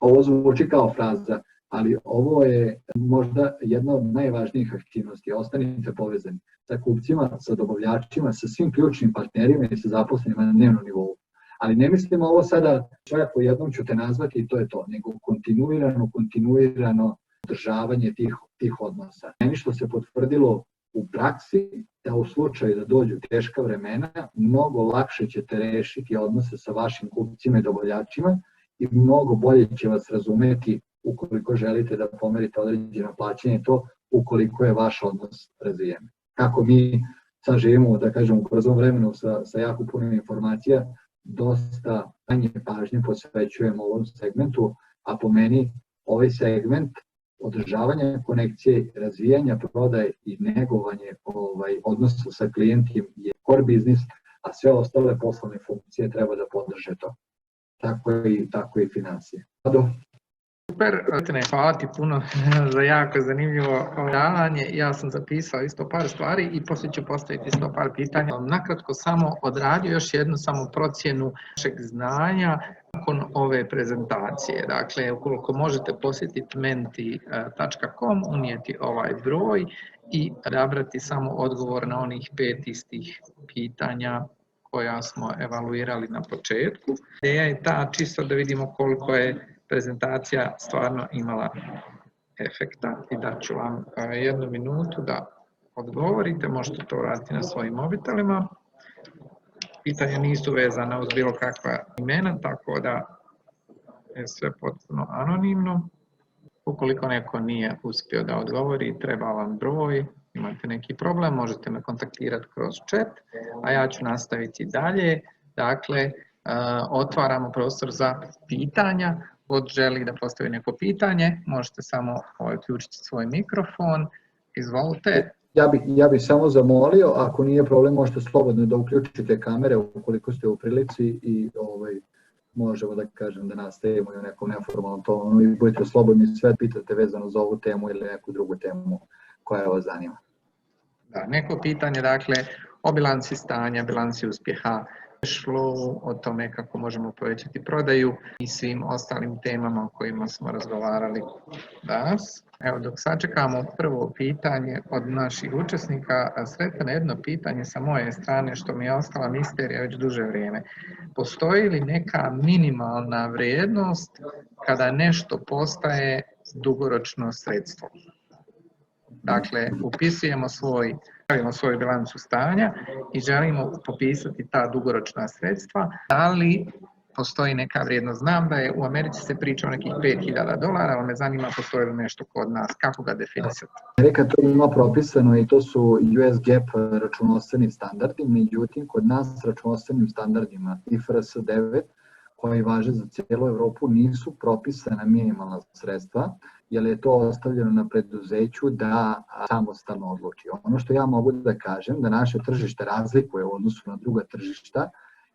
ovo zvuči kao fraza, ali ovo je možda jedna od najvažnijih aktivnosti. Ostanite povezani sa kupcima, sa dobavljačima, sa svim ključnim partnerima i sa zaposlenima na dnevnom nivou. Ali ne mislimo ovo sada, svakako jednom ću te nazvati i to je to, nego kontinuirano održavanje tih odnosa. Meni što se potvrdilo u praksi, da u slučaju da dođu teška vremena, mnogo lakše ćete rešiti odnose sa vašim kupcima i dobavljačima i mnogo bolje će vas razumeti ukoliko želite da pomerite određeno plaćanje to, ukoliko je vaš odnos razvijen. Kako mi sad živimo, da kažem, u brzom vremenu sa jako puno informacija, dosta manje pažnje posvećujemo ovom segmentu, a po meni ovaj segment održavanja konekcije, razvijanja prodaje i negovanje odnosa sa klijentima je core biznis, a sve ostale poslovne funkcije treba da podrže to. Tako i financije. Super, hvala ti puno za jako zanimljivo predavanje. Ja sam zapisao isto par stvari i poslije ću postaviti isto par pitanja. Nakratko samo odradio još jednu samo procjenu našeg znanja nakon ove prezentacije. Dakle, ukoliko možete posjetiti menti.com, unijeti ovaj broj i odabrati samo odgovor na onih 5 istih pitanja koja smo evaluirali na početku. Ideja je ta čisto da vidimo koliko je prezentacija stvarno imala efekta i da ću vam 1 minutu da odgovorite, možete to raditi na svojim mobitelima. Pitanja nisu vezana uz bilo kakva imena, tako da je sve potpuno anonimno. Ukoliko neko nije uspio da odgovori, treba vam broj, imate neki problem, možete me kontaktirati kroz chat, a ja ću nastaviti dalje. Dakle, otvaramo prostor za pitanja. Kod želi da postavi neko pitanje, možete samo uključiti svoj mikrofon. Izvolite. Ja bih samo zamolio, ako nije problem, možete slobodno da uključite kamere ukoliko ste u prilici i možemo da kažem da nastavimo i u nekom neformalnom tonu i budete slobodni sve pitate vezano za ovu temu ili neku drugu temu koja vas zanima. Da, neko pitanje, dakle, o bilanci stanja, bilanci uspjeha, flow, o tome kako možemo povećati prodaju i svim ostalim temama o kojima smo razgovarali danas. Evo, dok sačekamo prvo pitanje od naših učesnika, Sretana, jedno pitanje sa moje strane što mi je ostala misterija već duže vrijeme. Postoji li neka minimalna vrijednost kada nešto postaje dugoročno sredstvo? Dakle, upisujemo svoju bilancu stanja i želimo popisati ta dugoročna sredstva. Da li postoji neka vrijednost? Znam da je u Americi se priča o nekih $5.000, ali me zanima postoji li nešto kod nas, kako ga definisati? Amerika to ima propisano i to su US GAAP računovodstveni standardi, međutim kod nas računovodstvenim standardima IFRS 9 koji važe za cijelu Evropu nisu propisana minimalna sredstva, jer je to ostavljeno na preduzeću da samostalno odluči. Ono što ja mogu da kažem, da naše tržište razlikuje u odnosu na druga tržišta,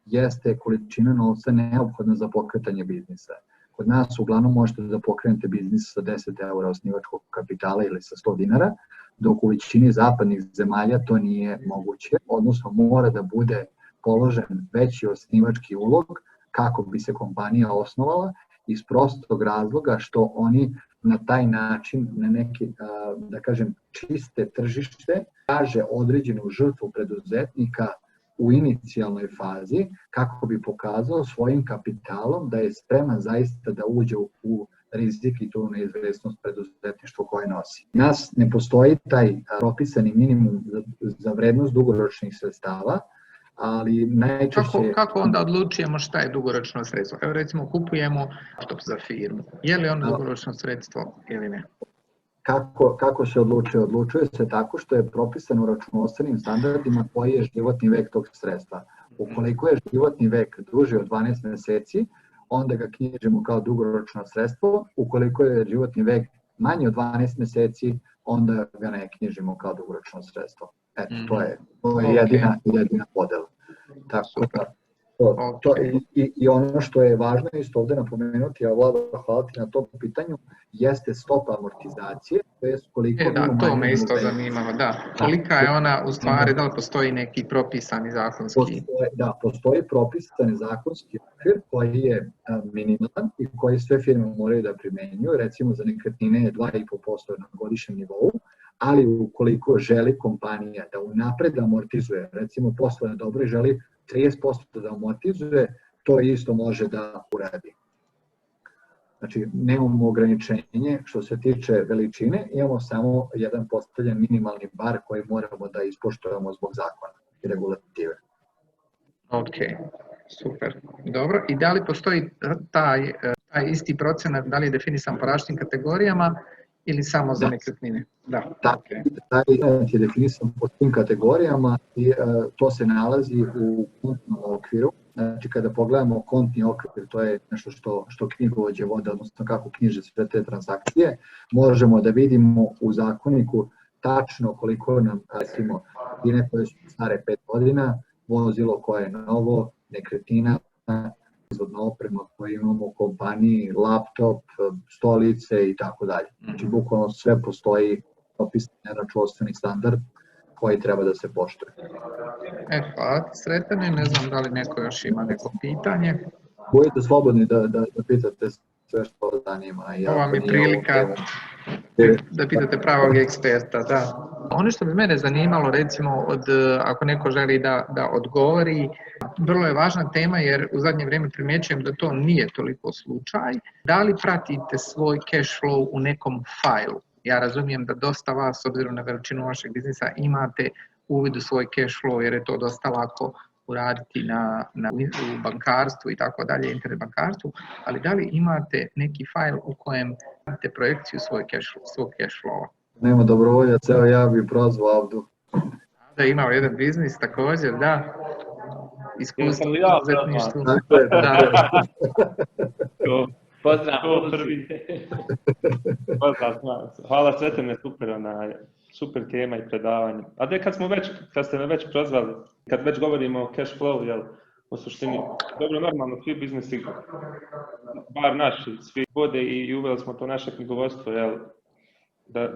jeste količina novca neophodna za pokretanje biznisa. Kod nas uglavnom možete da pokrenete biznis sa 10 eura osnivačkog kapitala ili sa 100 dinara, dok u većini zapadnih zemalja to nije moguće, odnosno mora da bude položen veći osnivački ulog kako bi se kompanija osnovala iz prostog razloga što oni na taj način, na neki, da kažem, čiste tržište, traže određenu žrtvu preduzetnika u inicijalnoj fazi kako bi pokazao svojim kapitalom da je spreman zaista da uđe u rizik i tu neizvesnost preduzetništva koje nosi. Nas ne postoji taj propisani minimum za vrednost dugoročnih sredstava, ali najčešće... Kako onda odlučujemo šta je dugoročno sredstvo? Evo recimo kupujemo laptop za firmu. Je li ono dugoročno sredstvo ili ne? Kako se odlučuje? Odlučuje se tako što je propisano u računovodstvenim standardima koji je životni vek tog sredstva. Ukoliko je životni vek duži od 12 meseci, onda ga knjižimo kao dugoročno sredstvo. Ukoliko je životni vek manji od 12 meseci, onda ga ne knjižimo kao dugoročno sredstvo. Eto, to je jedina podela. Tako da, I ono što je važno isto ovde napomenuti, a Vlado, hvala ti na tom pitanju, jeste stopa amortizacije, to je koliko... to me isto zanimalo, da. Kolika je ona u stvari, da li postoji neki propisani zakonski? Postoji propisani zakonski okvir koji je minimalan i koji sve firme moraju da primenjuju, recimo za nekretnine je 2,5% na godišnjem nivou, ali ukoliko želi kompanija da unapred amortizuje, recimo poslovne dobro i želi 30% da amortizuje, to isto može da uradi. Znači, nemamo ograničenje što se tiče veličine, imamo samo jedan postavljen minimalni bar koji moramo da ispoštujemo zbog zakona i regulative. Ok, super. Dobro, i da li postoji taj isti procenat, da li je definisan po različitim kategorijama ili samo za nekretnine? Taj je definisan po tim kategorijama i to se nalazi u kontnom okviru. Znači, kada pogledamo kontni okvir, to je nešto što knjigovođe vode, odnosno kako knjiže sve te transakcije, možemo da vidimo u zakoniku tačno koliko nam, recimo, nekretnine koje su stare 5 godina, vozilo koje je novo, nekretnina, izvodna oprema koju imamo u kompaniji, laptop, stolice i tako dalje. Znači, bukvalno sve postoji propisan računovodstveni standard koji treba da se poštuje. Hvala ti, Sretane, ne znam da li neko još ima neko pitanje. Budite slobodni da pitate sve što vas zanima. Ovo vam je prilika da pitate pravog eksperta, da. Ono što bi mene zanimalo, recimo, ako neko želi da odgovori, vrlo je važna tema jer u zadnje vrijeme primjećujem da to nije toliko slučaj. Da li pratite svoj cash flow u nekom fajlu? Ja razumijem da dosta vas, s obzirom na veličinu vašeg biznisa, imate uvid u svoj cash flow jer je to dosta lako uraditi u bankarstvu i tako dalje, internet bankarstvu, ali da li imate neki fajl u kojem imate projekciju svog cash flowa? Nema dobrovoljac, evo ja bih prozvao Avdu. Da, imao jedan biznis također, da. Iskustvo u poduzetništvu. Pozdrav, hvala Sretane, super tema i predavanje. A kad ste me već prozvali, kad već govorimo o cash flow, u suštini, dobro, normalno, svi biznisi, bar naši, svi vode i uveli smo to naše knjigovodstvo,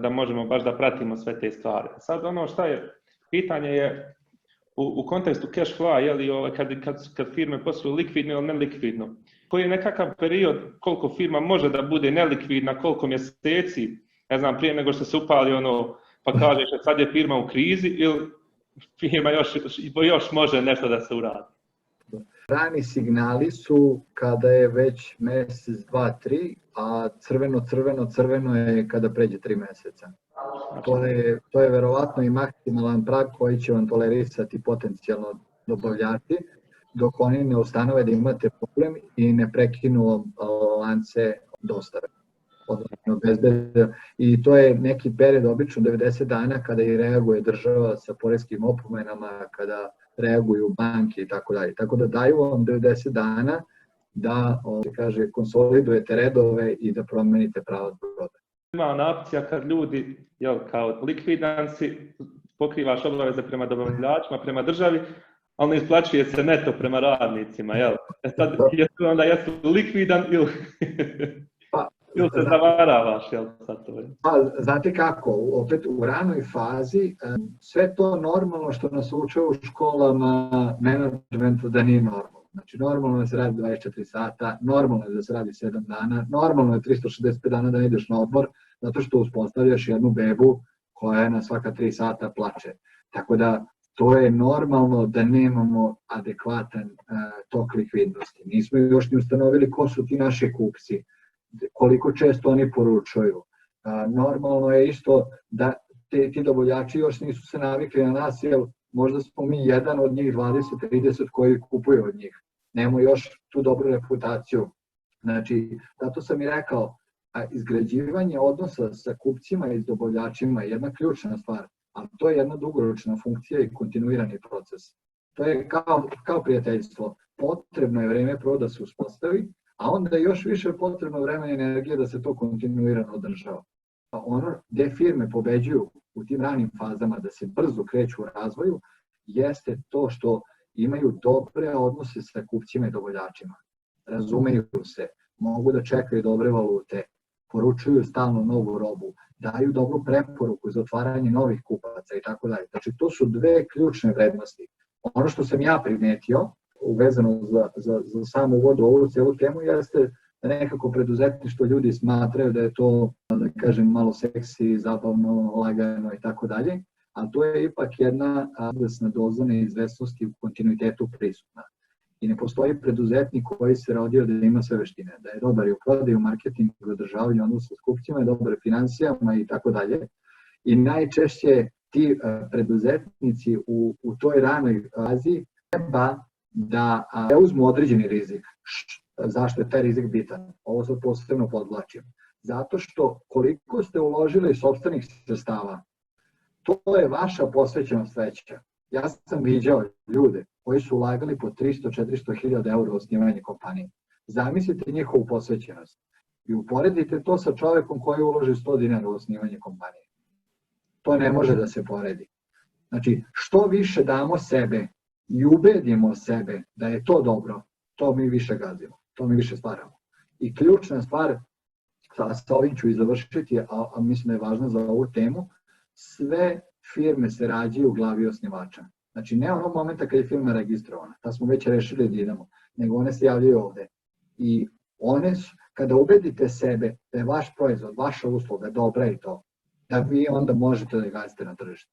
da možemo baš da pratimo sve te stvari. Sad ono šta je, pitanje je u kontekstu cash flow, kad firme posluju likvidno ili nelikvidno, koji je nekakav period koliko firma može da bude nelikvidna, koliko mjeseci, ne znam, prije nego što se upali pa kažeš sad je firma u krizi ili firma još može nešto da se uradi. Rani signali su kada je već mjesec, 2, 3, a crveno je kada pređe 3 mjeseca. To je verovatno i maksimalan prag koji će vam tolerisati potencijalno dobavljači, dok oni ne ustanove da imate problem i ne prekinu lance dostave. I to je neki period, obično 90 dana, kada i reaguje država sa poreskim opomenama, kada reaguju banke i tako dalje. Tako da daju vam 90 dana da konsolidujete redove i da promenite pravac prodaje. Ima ona opcija kad ljudi, kao likvidan si, pokrivaš obaveze prema dobavljačima, prema državi, ali ne isplaćuje se neto prema radnicima, Sad, onda jesu likvidan ili se zavaravaš, sad to je. Znate kako, opet u ranoj fazi, sve to normalno što nas uče u školama menadžmenta da nije normalno. Znači, normalno je da se radi 24 sata, normalno je da se radi 7 dana, normalno je 365 dana da ne ideš na odmor, zato što uspostavljaš jednu bebu koja na svaka 3 sata plače. Tako da, to je normalno da nemamo adekvatan tok likvidnosti. Nismo još ni ustanovili ko su ti naši kupci, koliko često oni poručuju. Normalno je isto da ti dobavljači još nisu se navikli na nas, jer možda smo mi jedan od njih 20-30 koji kupuju od njih. Nemamo još tu dobru reputaciju. Znači, zato sam i rekao, izgrađivanje odnosa sa kupcima i dobavljačima je jedna ključna stvar, ali to je jedna dugoročna funkcija i kontinuirani proces. To je kao prijateljstvo. Potrebno je vreme prvo da se uspostavi, a onda je još više potrebno vreme i energije da se to kontinuirano održava. Ono gde firme pobeđuju u tim ranim fazama da se brzo kreću u razvoju jeste to što imaju dobre odnose sa kupcima i dobavljačima. Razumeju se, mogu da čekaju dobre valute, poručuju stalno novu robu, daju dobru preporuku za otvaranje novih kupaca i tako dalje. Znači, to su dve ključne vrednosti. Ono što sam ja primetio, uvezano za samu uvodu ovu celu temu, jeste da nekako preduzetništvo ljudi smatraju da je to, da kažem, malo seksi, zabavno, lagano i tako dalje, a to je ipak jedna adresna doza neizvesnosti u kontinuitetu prisutna. I ne postoji preduzetnik koji se rodio da ima sve veštine, da je dobar i u prodaju, marketingu, održavanju odnosa s kupcima, dobar u financijama i tako dalje. I najčešće ti preduzetnici u toj ranoj fazi treba da uzmu određeni rizik. Zašto je taj rizik bitan? Ovo sad posebno podvlačim. Zato što koliko ste uložili sopstvenih sredstava, to je vaša posvećenost veća. Ja sam viđao ljude koji su ulagali po 300-400 hiljada eura u osnivanje kompanije. Zamislite njihovu posvećenost i uporedite to sa čovekom koji uloži 100 dinara u osnivanje kompanije. To ne može da se poredi. Znači, što više damo sebe i ubedimo sebe da je to dobro, to mi više gazimo, to mi više stvaramo. I ključna stvar, sa ovim ću i završiti, a mislim da je važno za ovu temu, sve firme se rađaju u glavi osnivača. Znači, ne onog momenta kad je firma registrovana, da smo već rešili da idemo, nego one se javljaju ovde. I one su, kada ubedite sebe da je vaš proizvod, vaša usluga dobra i to, da vi onda možete da gazite na tržištu.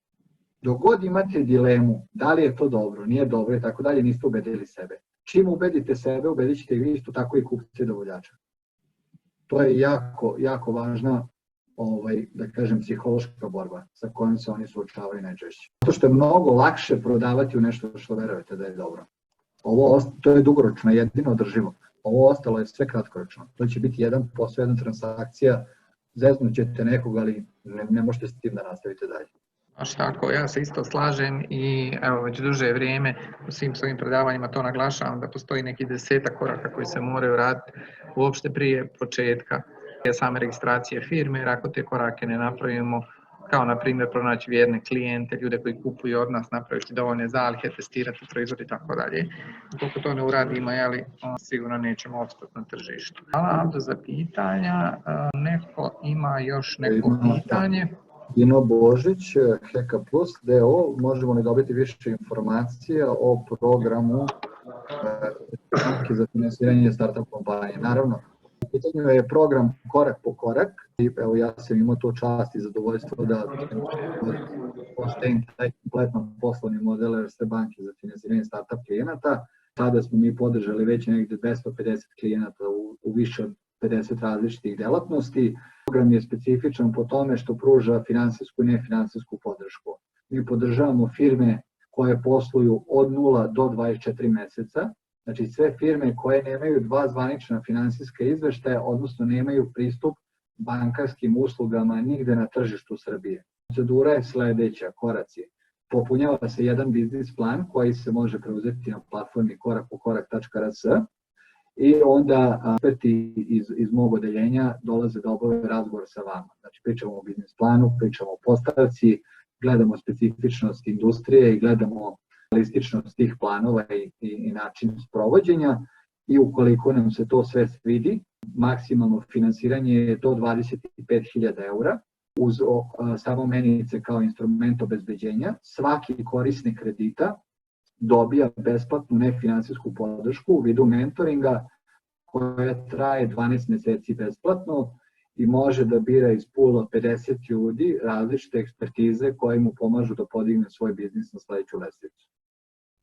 Dok god imate dilemu, da li je to dobro, nije dobro i tako dalje, niste ubedili sebe. Čim ubedite sebe, ubedit ćete vi isto tako i kupce i dobavljača. To je jako, jako važna, da kažem, psihološka borba sa kojom se oni suočavaju najčešće. Zato što je mnogo lakše prodavati u nešto što verujete da je dobro. To je dugoročno, jedino održivo. Ovo ostalo je sve kratkoročno. To će biti jedan posao, jedna transakcija, zeznut ćete nekog, ali ne možete s tim da nastavite dalje. Baš tako, ja se isto slažem i evo već duže vrijeme u svim svojim predavanjima to naglašavam da postoji neki 10 koraka koji se moraju raditi uopšte prije početka same registracije firme, jer ako te korake ne napravimo, kao na primjer pronaći vjerne klijente, ljude koji kupuju od nas, napraviti dovoljne zalihe, testirati proizvod i tako dalje. Ukoliko to ne uradimo, sigurno nećemo opstati na tržištu. Hvala Abdo za pitanja. Neko ima još neko pitanje? Dino Božić, Heka Plus, DO, možemo li dobiti više informacija o programu banke za finansiranje startup kompanije? Naravno, u pitanju je program korak po korak i evo ja sam imao to čast i zadovoljstvo da postavim taj kompletno poslovni model Erste banke za finansiranje startup klijenata. Tada smo mi podržali već negde 250 klijenata u više od 50 različitih delatnosti. Program je specifičan po tome što pruža finansijsku i nefinansijsku podršku. Mi podržavamo firme koje posluju od 0 do 24 meseca, znači sve firme koje nemaju 2 zvanična finansijska izveštaja, odnosno nemaju pristup bankarskim uslugama nigde na tržištu Srbije. Procedura je sledeća, koraci. Popunjava se jedan biznis plan koji se može preuzeti na platformi korakpokorak.rs i onda eksperti iz mog odeljenja dolaze da obave razgovor sa vama. Znači, pričamo o biznis planu, pričamo o postavci, gledamo specifičnost industrije i gledamo realističnost tih planova i način sprovođenja i ukoliko nam se to sve svidi, maksimalno finansiranje je do 25.000 eura uz samo menice kao instrument obezbeđenja. Svaki korisnik kredita dobija besplatnu nefinansijsku podršku u vidu mentoringa koja traje 12 mjeseci besplatno i može da bira iz pula 50 ljudi različite ekspertize koje mu pomažu da podigne svoj biznis na sledeću lestvicu.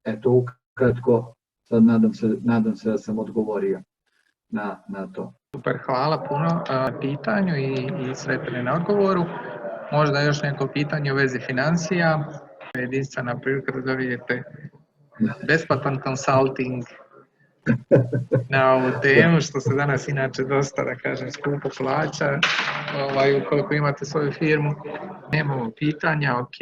Eto, ukratko, sad nadam se da sam odgovorio na to. Super, hvala puno na pitanju i sretni na odgovoru. Možda još neko pitanje u vezi financija. Jedinstvena prilika da dobijete besplatan consulting na ovu temu, što se danas inače dosta, da kažem, skupo plaća. Ukoliko imate svoju firmu, nemamo pitanja, ok.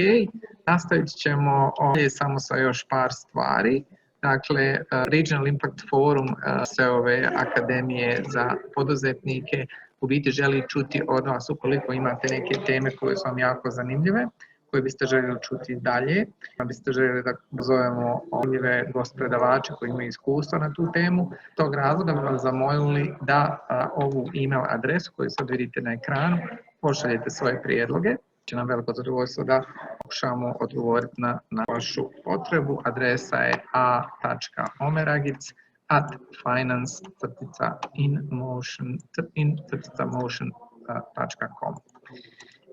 Nastavit ćemo ovdje samo sa još par stvari. Dakle, Regional Impact Forum sve ove akademije za poduzetnike u biti želi čuti od vas ukoliko imate neke teme koje su vam jako zanimljive, koje biste željeli čuti dalje, biste željeli da pozovemo zanimljive gost-predavače koji imaju iskustva na tu temu. Tog razloga bi vas zamolili da ovu email adresu koju sad vidite na ekranu pošaljete svoje prijedloge. Će nam veliko zadovoljstvo da pokušamo odgovoriti na vašu potrebu. Adresa je a.omeragic@finance-in-motion.com.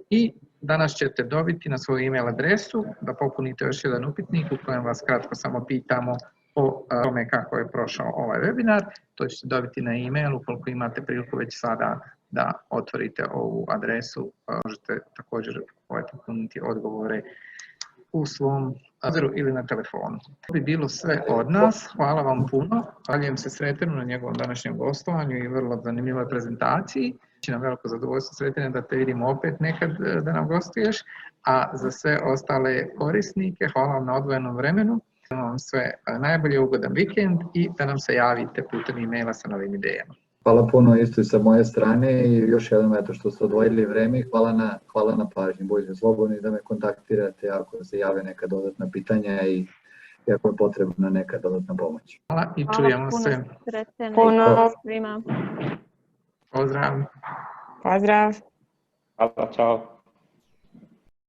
I danas ćete dobiti na svoju email adresu da popunite još jedan upitnik u kojem vas kratko samo pitamo o tome kako je prošao ovaj webinar. To ćete dobiti na e-mail, ukoliko imate priliku već sada da otvorite ovu adresu, možete također popuniti odgovore u svom browseru ili na telefonu. To bi bilo sve od nas. Hvala vam puno. Zahvaljujem se Sretenu na njegovom današnjem gostovanju i vrlo zanimljivoj prezentaciji. Će nam veliko zadovoljstvo, Sretene, da te vidimo opet nekad da nam gostuješ. A za sve ostale korisnike, hvala vam na odvojenom vremenu. Hvala vam sve najbolje, ugodan vikend i da nam se javite putem e-maila sa novim idejama. Hvala puno isto i sa moje strane i još jednom što ste odvojili vreme i hvala na pažnji. Budite slobodni da me kontaktirate ako se jave neka dodatna pitanja i ako je potrebna neka dodatna pomoć. Hvala i čujemo se. Hvala puno, Sretene, svima. Pozdrav. Pozdrav. Hvala, čao.